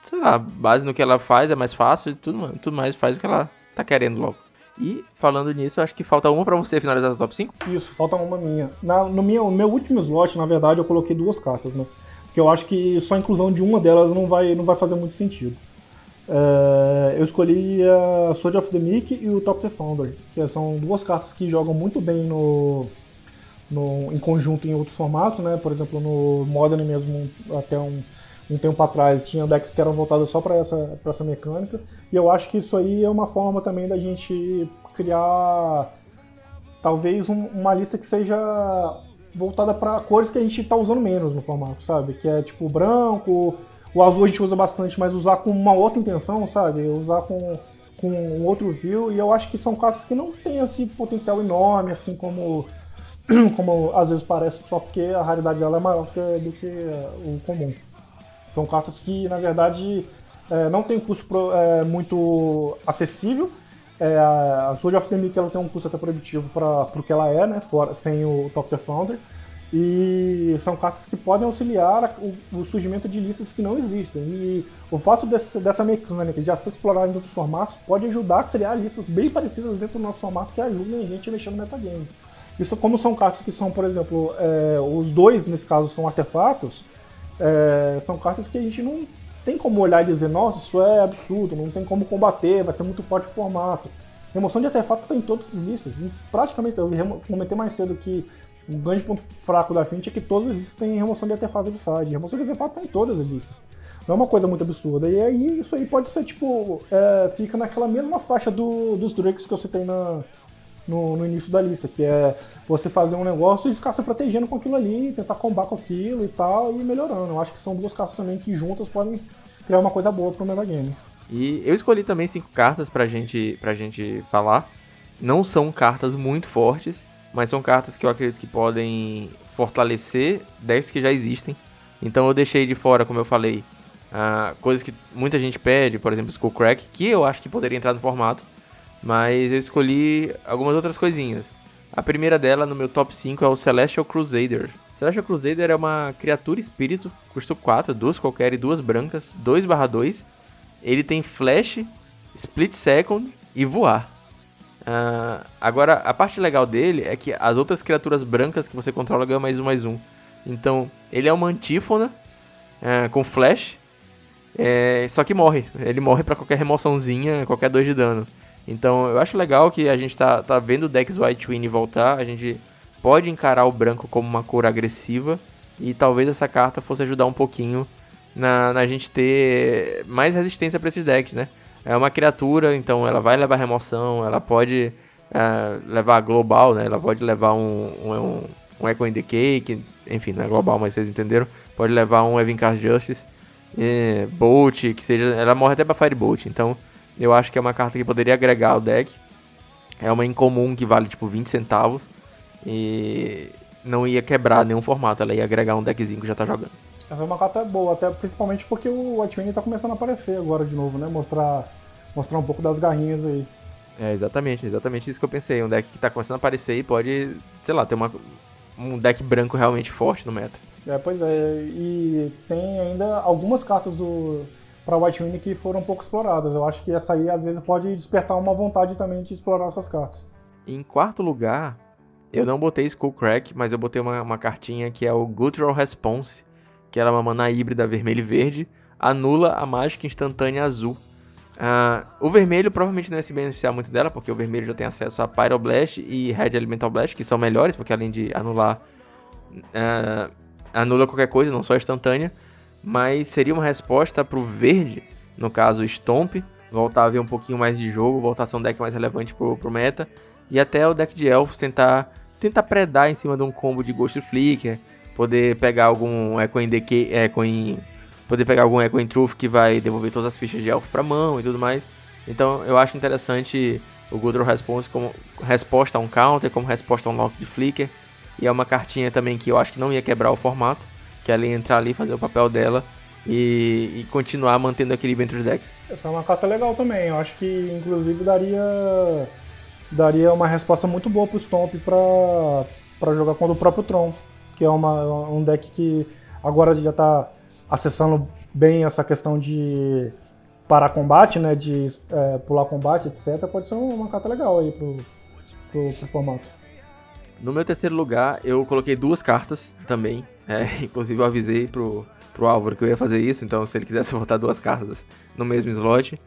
sei lá, base no que ela faz, é mais fácil e tudo mais faz o que ela tá querendo logo. E, falando nisso, acho que falta uma pra você finalizar o top 5? Isso, falta uma minha. No meu último slot, na verdade, eu coloquei 2 cartas, né? Porque eu acho que só a inclusão de uma delas não vai fazer muito sentido. Eu escolhi a Sword of the Meek e o Top the Founder, que são 2 cartas que jogam muito bem em conjunto em outros formatos, né? Por exemplo, no Modern mesmo, até um tempo atrás, tinha decks que eram voltados só para essa mecânica, e eu acho que isso aí é uma forma também da gente criar talvez uma lista que seja voltada para cores que a gente está usando menos no formato, sabe? Que é tipo o branco, o azul a gente usa bastante, mas usar com uma outra intenção, sabe? Usar com um outro view, e eu acho que são cartas que não têm esse potencial enorme, assim como às vezes parece, só porque a raridade dela é maior do que o comum. São cartas que, na verdade, não tem custo muito acessível. A Sword of the Meek ela tem um custo até proibitivo para o que ela é, né? Sem o Top the Founder. E são cartas que podem auxiliar o surgimento de listas que não existem. E o fato dessa mecânica de já ser explorada em outros formatos pode ajudar a criar listas bem parecidas dentro do nosso formato que ajudem a gente a mexer no metagame. Isso, como são cartas que são, por exemplo, os 2, nesse caso, são artefatos, são cartas que a gente não tem como olhar e dizer, nossa, isso é absurdo, não tem como combater, vai ser muito forte o formato. Remoção de artefato está em todas as listas. Praticamente, eu comentei mais cedo que o grande ponto fraco da Fint é que todas as listas têm remoção de artefato de side. Remoção de artefato está em todas as listas. Não é uma coisa muito absurda. E aí isso aí pode ser, tipo, fica naquela mesma faixa dos Drakes que eu citei no início da lista, que é você fazer um negócio e ficar se protegendo com aquilo ali, tentar combar com aquilo e tal, e melhorando. Eu acho que são 2 cartas também que juntas podem criar uma coisa boa pro metagame. E eu escolhi também 5 cartas pra gente falar. Não são cartas muito fortes, mas são cartas que eu acredito que podem fortalecer decks que já existem. Então eu deixei de fora, como eu falei, coisas que muita gente pede, por exemplo, Skullcrack, que eu acho que poderia entrar no formato. mas eu escolhi algumas outras coisinhas. A primeira dela, no meu top 5, é o Celestial Crusader. Celestial Crusader é uma criatura espírito, custo 4, 2 qualquer e 2 brancas, 2/2. Ele tem flash, split second e voar. Agora, a parte legal dele é que as outras criaturas brancas que você controla ganham +1/+1. Então, ele é uma antífona com flash, só que morre. Ele morre pra qualquer remoçãozinha, qualquer 2 de dano. Então, eu acho legal que a gente tá vendo o Dex White Twin voltar. A gente pode encarar o branco como uma cor agressiva. E talvez essa carta fosse ajudar um pouquinho na gente ter mais resistência pra esses decks, né? É uma criatura, então ela vai levar remoção, ela pode levar global, né? Ela pode levar um Echoing Decay, que, enfim, não é global, mas vocês entenderam. Pode levar um Evincast Justice, Bolt, que seja... Ela morre até pra Firebolt, então eu acho que é uma carta que poderia agregar ao deck. É uma incomum que vale tipo 20 centavos e não ia quebrar nenhum formato, ela ia agregar um deckzinho que já tá jogando. Essa é uma carta boa, até principalmente porque o White Winnie tá começando a aparecer agora de novo, né? Mostrar um pouco das garrinhas aí. Exatamente isso que eu pensei. Um deck que tá começando a aparecer e pode, sei lá, ter um deck branco realmente forte no meta. Pois é, e tem ainda algumas cartas pra White Winnie que foram um pouco exploradas. Eu acho que essa aí às vezes pode despertar uma vontade também de explorar essas cartas. Em quarto lugar, eu não botei Skullcrack, mas eu botei uma cartinha que é o Guttural Response, que ela é uma mana híbrida vermelho e verde, anula a mágica instantânea azul. O vermelho provavelmente não ia se beneficiar muito dela, porque o vermelho já tem acesso a Pyroblast e Red Elemental Blast, que são melhores, porque além de anular, anula qualquer coisa, não só instantânea. Mas seria uma resposta pro verde, no caso Stomp, voltar a ver um pouquinho mais de jogo, voltar a ser um deck mais relevante pro meta, e até o deck de Elfos tentar predar em cima de um combo de Ghost Flicker, poder pegar algum Echoing Decay, poder pegar algum Echoing Truth que vai devolver todas as fichas de Elfo pra mão e tudo mais. Então eu acho interessante o Guttural Response como resposta a um counter, como resposta a um lock de Flicker, e é uma cartinha também que eu acho que não ia quebrar o formato, que ela ia entrar ali, fazer o papel dela e continuar mantendo o equilíbrio entre os decks. Essa é uma carta legal também, eu acho que inclusive daria uma resposta muito boa pro Stomp pra jogar contra o próprio Tron, que é um deck que agora já tá acessando bem essa questão de parar combate, né, de pular combate, etc. Pode ser uma carta legal aí pro formato. No meu terceiro lugar, eu coloquei 2 cartas também. Inclusive eu avisei pro Álvaro que eu ia fazer isso, então se ele quisesse botar 2 cartas no mesmo slot.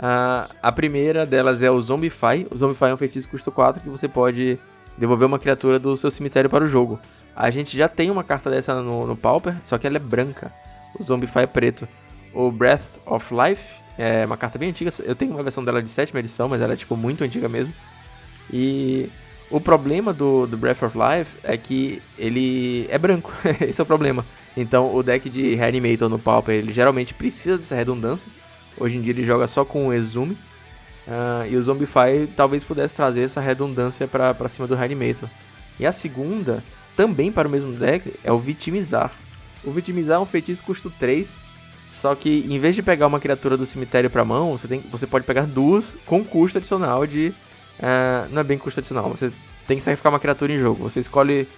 A primeira delas é o Zombify. O Zombify é um feitiço custo 4 que você pode devolver uma criatura do seu cemitério para o jogo. A gente já tem uma carta dessa no Pauper, só que ela é branca. O Zombify é preto. O Breath of Life é uma carta bem antiga. Eu tenho uma versão dela de 7ª edição, mas ela é tipo muito antiga mesmo. E o problema do Breath of Life é que ele é branco. Esse é o problema. Então o deck de Reanimator no Pauper, ele geralmente precisa dessa redundância. Hoje em dia ele joga só com o Exume. E o Zombify talvez pudesse trazer essa redundância pra cima do Reanimator. E a segunda, também para o mesmo deck, é o Vitimizar. O Vitimizar é um feitiço custo 3. Só que em vez de pegar uma criatura do cemitério pra mão, você pode pegar 2 com custo adicional de... não é bem custo adicional, você tem que sacrificar uma criatura em jogo. Você escolhe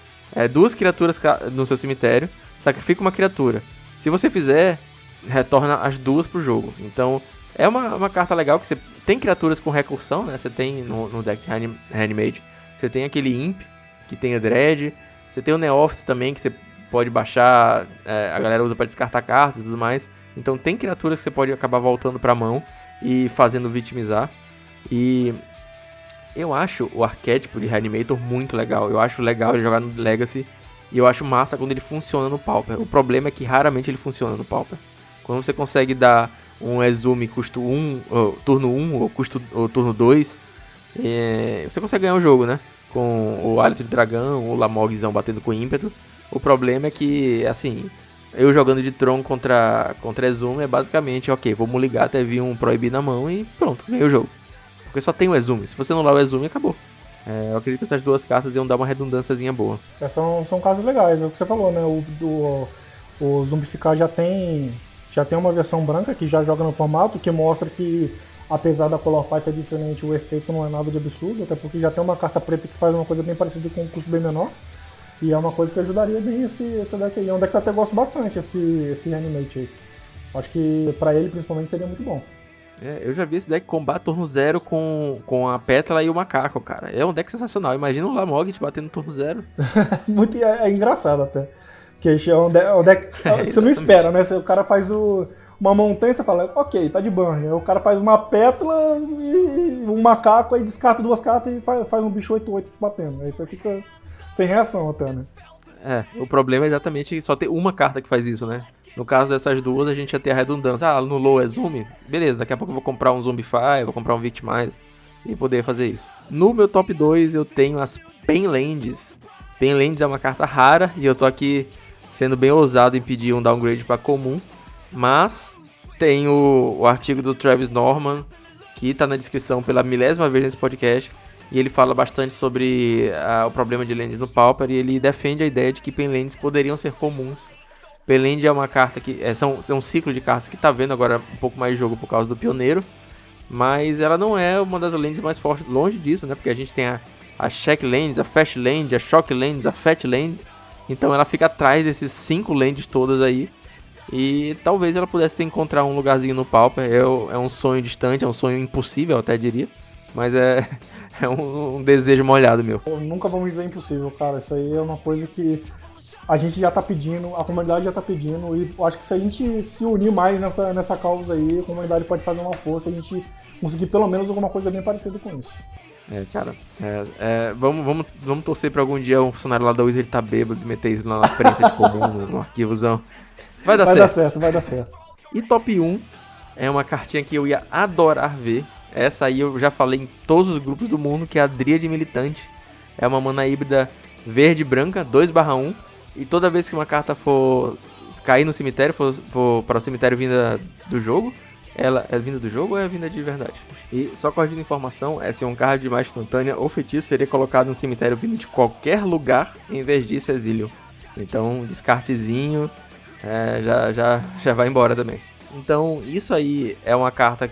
2 criaturas no seu cemitério, sacrifica uma criatura. Se você fizer, retorna as 2 pro jogo. Então é uma carta legal que você tem criaturas com recursão, né? Você tem no deck de Reanimate, você tem aquele Imp que tem a Dread, você tem o Neófito também que você pode baixar, a galera usa para descartar cartas e tudo mais. Então tem criaturas que você pode acabar voltando pra mão e fazendo Vitimizar. E eu acho o arquétipo de Reanimator muito legal. Eu acho legal ele jogar no Legacy. E eu acho massa quando ele funciona no Pauper. O problema é que raramente ele funciona no Pauper. Quando você consegue dar um Exume custo 1, turno 1 ou turno 2, você consegue ganhar o jogo, né? Com o Hálito de Dragão, o Lamogzão batendo com ímpeto. O problema é que, assim, eu jogando de Tron contra Exume é basicamente, ok, vamos ligar até vir um Proibir na mão e pronto, ganhei o jogo. Porque só tem o Exume. Se você anular o Exume, acabou. Eu acredito que essas 2 cartas iam dar uma redundânciazinha boa. São casos legais, é o que você falou, né? O Zumbificar já tem uma versão branca que já joga no formato, que mostra que apesar da Color Pie ser diferente, o efeito não é nada de absurdo, até porque já tem uma carta preta que faz uma coisa bem parecida com um custo bem menor. E é uma coisa que ajudaria bem esse deck aí. É um deck que eu até gosto bastante, esse Reanimate aí. Acho que pra ele, principalmente, seria muito bom. Eu já vi esse deck combar turno 0 com a Pétala e o Macaco, cara. É um deck sensacional. Imagina o Lamogit batendo turno 0. Muito engraçado até. Porque é um deck você não espera, né? O cara faz uma montanha, você fala, ok, tá de burn. O cara faz uma Pétala e um Macaco, aí descarta 2 cartas e faz um bicho 8/8 te batendo. Aí você fica sem reação até, né? O problema é exatamente só ter uma carta que faz isso, né? No caso dessas duas, a gente ia ter a redundância. No low é zoom? Beleza, daqui a pouco eu vou comprar um Zombify, vou comprar um Victimize e poder fazer isso. No meu top 2 eu tenho as Painlands. Painlands é uma carta rara e eu tô aqui sendo bem ousado em pedir um downgrade para comum. Mas tem o artigo do Travis Norman, que tá na descrição pela 1000ª vez nesse podcast. E ele fala bastante sobre o problema de lands no Pauper e ele defende a ideia de que Painlands poderiam ser comuns. Painland é uma carta que é um ciclo de cartas que tá vendo agora um pouco mais de jogo por causa do Pioneiro, mas ela não é uma das lands mais fortes, longe disso, né? Porque a gente tem a Check Lands, a Fast Land, a Shock Lands, a Fat Land, então ela fica atrás desses 5 lands todas aí, e talvez ela pudesse ter encontrar um lugarzinho no Pauper. É um sonho distante, é um sonho impossível, até diria, mas é um desejo molhado meu. Nunca vamos dizer impossível, cara, isso aí é uma coisa que a gente já tá pedindo, a comunidade já tá pedindo, e eu acho que se a gente se unir mais nessa causa aí, a comunidade pode fazer uma força e a gente conseguir pelo menos alguma coisa bem parecida com isso. Cara, vamos torcer pra algum dia um funcionário lá da Wizard tá bêbado e meter isso lá na prensa de comum, no arquivozão. Vai dar certo. Vai dar certo. E top 1 é uma cartinha que eu ia adorar ver. Essa aí eu já falei em todos os grupos do mundo, que é a Dríade Militante. É uma mana híbrida verde e branca, 2/1. E toda vez que uma carta for cair no cemitério, for para o cemitério vinda do jogo, ela é vinda do jogo ou é vinda de verdade? E só corrigindo a informação, se um card de mais instantânea ou feitiço seria colocado no cemitério vindo de qualquer lugar, em vez disso exílio. Então, descartezinho, já vai embora também. Então, isso aí é uma carta,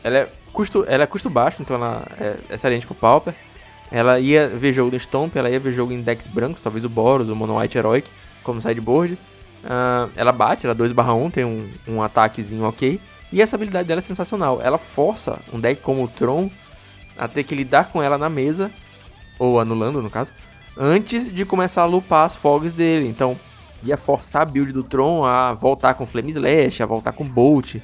ela é custo baixo, então ela é excelente pro Pauper. Ela ia ver jogo no Stomp, ela ia ver jogo em decks brancos, talvez o Boros, o Mono White Heroic, como sideboard. Ela bate, ela 2/1, tem um ataquezinho ok. E essa habilidade dela é sensacional. Ela força um deck como o Tron a ter que lidar com ela na mesa, ou anulando no caso, antes de começar a lupar as fogs dele. Então, ia forçar a build do Tron a voltar com Flame Slash, a voltar com Bolt,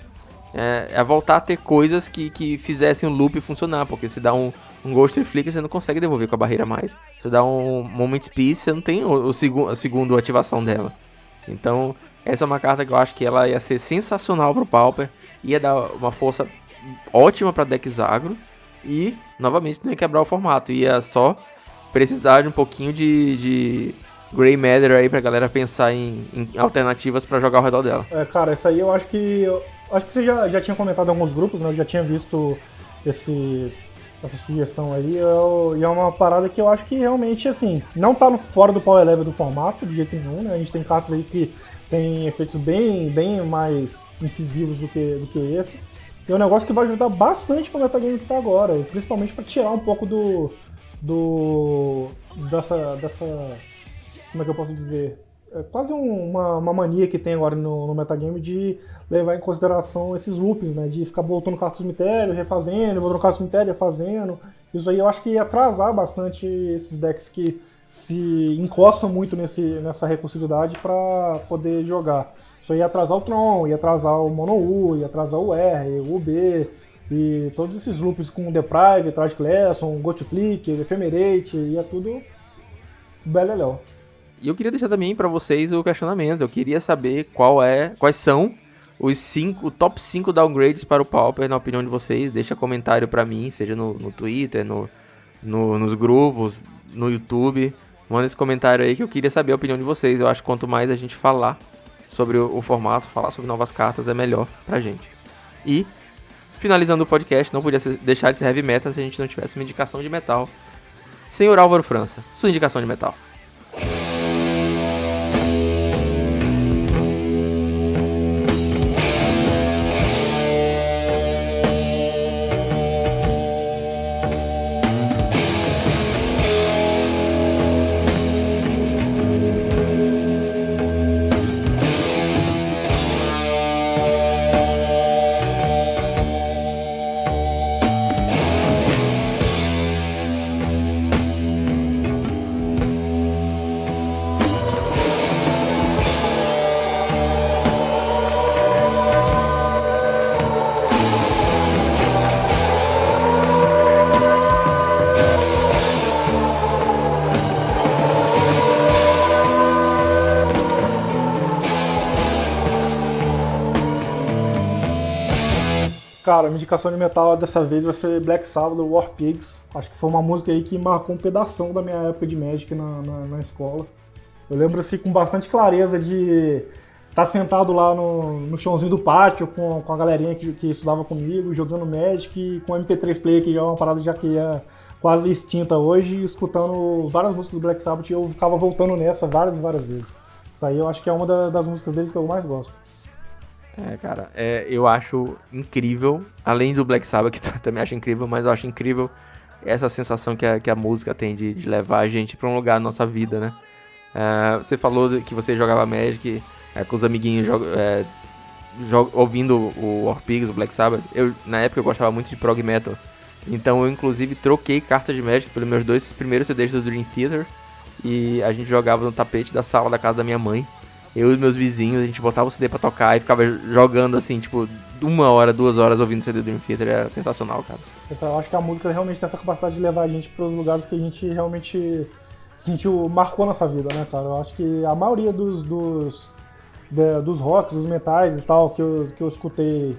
a voltar a ter coisas que fizessem o loop funcionar, porque se dá um Ghost Flicker, você não consegue devolver com a barreira mais. Se dá um Moment's Peace, você não tem a segunda ativação dela. Então, essa é uma carta que eu acho que ela ia ser sensacional pro Pauper, ia dar uma força ótima pra decks agro, e, novamente, não ia quebrar o formato, ia só precisar de um pouquinho de Grey Matter aí pra galera pensar em alternativas pra jogar ao redor dela. Cara, essa aí eu acho que você já tinha comentado em alguns grupos, né? Eu já tinha visto essa sugestão aí, e é uma parada que eu acho que realmente, assim, não tá fora do power level do formato, de jeito nenhum, né? A gente tem cartas aí que tem efeitos bem mais incisivos do que esse. E é um negócio que vai ajudar bastante pro metagame que tá agora, principalmente para tirar um pouco dessa como é que eu posso dizer? É quase uma mania que tem agora no metagame de levar em consideração esses loops, né? De ficar voltando carta do cemitério, refazendo, voltando carta do cemitério, refazendo. Isso aí eu acho que ia atrasar bastante esses decks que se encostam muito nessa recursividade para poder jogar. Isso aí ia atrasar o Tron, ia atrasar o Mono U, ia atrasar o R, o UB, e todos esses loops com Deprive, Tragic Lesson, Ghost Flicker, Ephemerate, ia tudo beleléu. E eu queria deixar também para vocês o questionamento. Eu queria saber quais são o top 5 downgrades para o Pauper, na opinião de vocês. Deixa comentário para mim, seja no Twitter, nos grupos, no YouTube. Manda esse comentário aí que eu queria saber a opinião de vocês. Eu acho que quanto mais a gente falar sobre o formato, falar sobre novas cartas, é melhor pra gente. E, finalizando o podcast, não podia deixar de ser Heavy Metal se a gente não tivesse uma indicação de metal. Senhor Álvaro França, sua indicação de metal. Cara, a minha indicação de metal dessa vez vai ser Black Sabbath, War Pigs. Acho que foi uma música aí que marcou um pedação da minha época de Magic na escola. Eu lembro assim com bastante clareza de estar sentado lá no chãozinho do pátio com a galerinha que estudava comigo, jogando Magic, e com o MP3 Player, que já é uma parada já que é quase extinta hoje, escutando várias músicas do Black Sabbath, e eu ficava voltando nessa várias e várias vezes. Isso aí eu acho que é uma das músicas deles que eu mais gosto. Cara, eu acho incrível, além do Black Sabbath, que eu também acho incrível, mas eu acho incrível essa sensação que a música tem de levar a gente pra um lugar na nossa vida, né? Você falou que você jogava Magic com os amiguinhos, ouvindo o War Pigs, o Black Sabbath. Na época eu gostava muito de prog metal, então eu inclusive troquei cartas de Magic pelos meus 2 primeiros CDs do Dream Theater, e a gente jogava no tapete da sala da casa da minha mãe. Eu e meus vizinhos, a gente botava o CD pra tocar e ficava jogando assim, tipo, 1 hora, 2 horas ouvindo o CD do Dream Theater. Era sensacional, cara. Eu acho que a música realmente tem essa capacidade de levar a gente para os lugares que a gente realmente sentiu, marcou nossa vida, né, cara? Eu acho que a maioria dos rocks, dos metais e tal, que eu escutei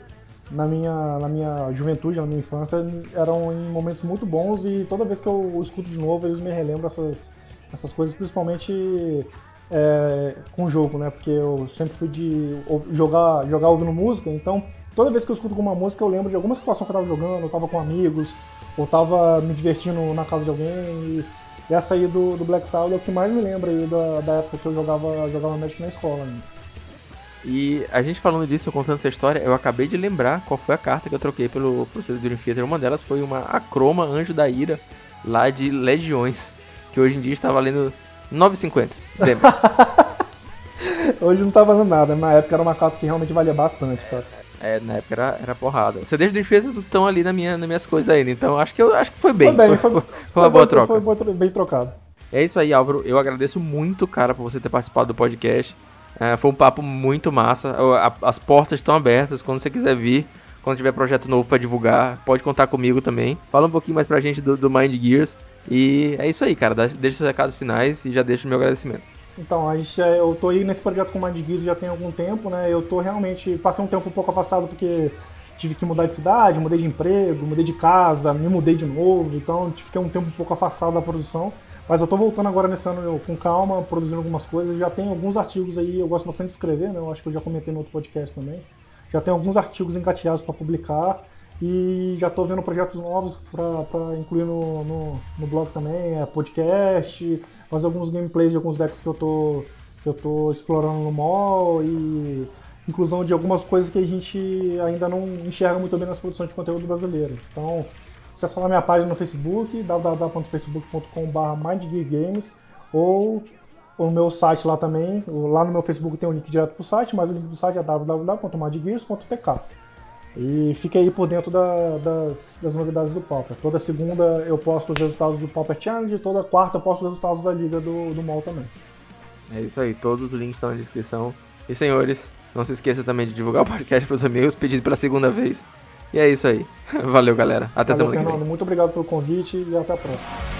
na minha juventude, na minha infância, eram em momentos muito bons, e toda vez que eu escuto de novo, eles me relembram essas coisas, principalmente com o jogo, né? Porque eu sempre fui de jogar ouvindo música, então toda vez que eu escuto alguma música eu lembro de alguma situação que eu tava jogando, eu tava com amigos, ou tava me divertindo na casa de alguém, e essa aí do Black Sabbath é o que mais me lembra aí da época que eu jogava Magic na escola ainda. E a gente falando disso, eu contando essa história, eu acabei de lembrar qual foi a carta que eu troquei pelo CD do Dream Theater. Uma delas foi uma Acroma Anjo da Ira, lá de Legiões, que hoje em dia está valendo 9,50. Hoje não tá valendo nada, na época era uma carta que realmente valia bastante, cara. Na época era porrada. Os CDs do Dream Theater estão ali nas minhas coisas ainda, então acho que foi bem. Foi uma boa troca. Foi bem trocado. É isso aí, Álvaro. Eu agradeço muito, cara, por você ter participado do podcast. Foi um papo muito massa. As portas estão abertas. Quando você quiser vir, quando tiver projeto novo pra divulgar, pode contar comigo também. Fala um pouquinho mais pra gente do Mind Gears. E é isso aí, cara. Deixa os recados finais e já deixa o meu agradecimento. Então, eu tô aí nesse projeto com o Mind Gears já tem algum tempo, né? Eu tô realmente... Passei um tempo um pouco afastado porque tive que mudar de cidade, mudei de emprego, mudei de casa, me mudei de novo. Então, fiquei um tempo um pouco afastado da produção. Mas eu tô voltando agora nesse ano com calma, produzindo algumas coisas. Já tem alguns artigos aí, eu gosto bastante de escrever, né? Eu acho que eu já comentei no outro podcast também. Já tem alguns artigos engatilhados para publicar. E já tô vendo projetos novos para incluir no blog também, podcast, fazer alguns gameplays de alguns decks que eu tô explorando no mall, e inclusão de algumas coisas que a gente ainda não enxerga muito bem nas produções de conteúdo brasileiro. Então, acessa lá minha página no Facebook, www.facebook.com/mindgeargames, ou o meu site lá também. Lá no meu Facebook tem um link direto pro site, mas o link do site é www.mindgears.tk. E fique aí por dentro das novidades do Pauper. Toda segunda eu posto os resultados do Pauper Challenge, e toda quarta eu posto os resultados da Liga do Mall também. É isso aí, todos os links estão na descrição. E senhores, não se esqueça também de divulgar o podcast para os amigos, pedido pela segunda vez. E é isso aí. Valeu, galera. Até semana que vem. Fernando, muito obrigado pelo convite e até a próxima.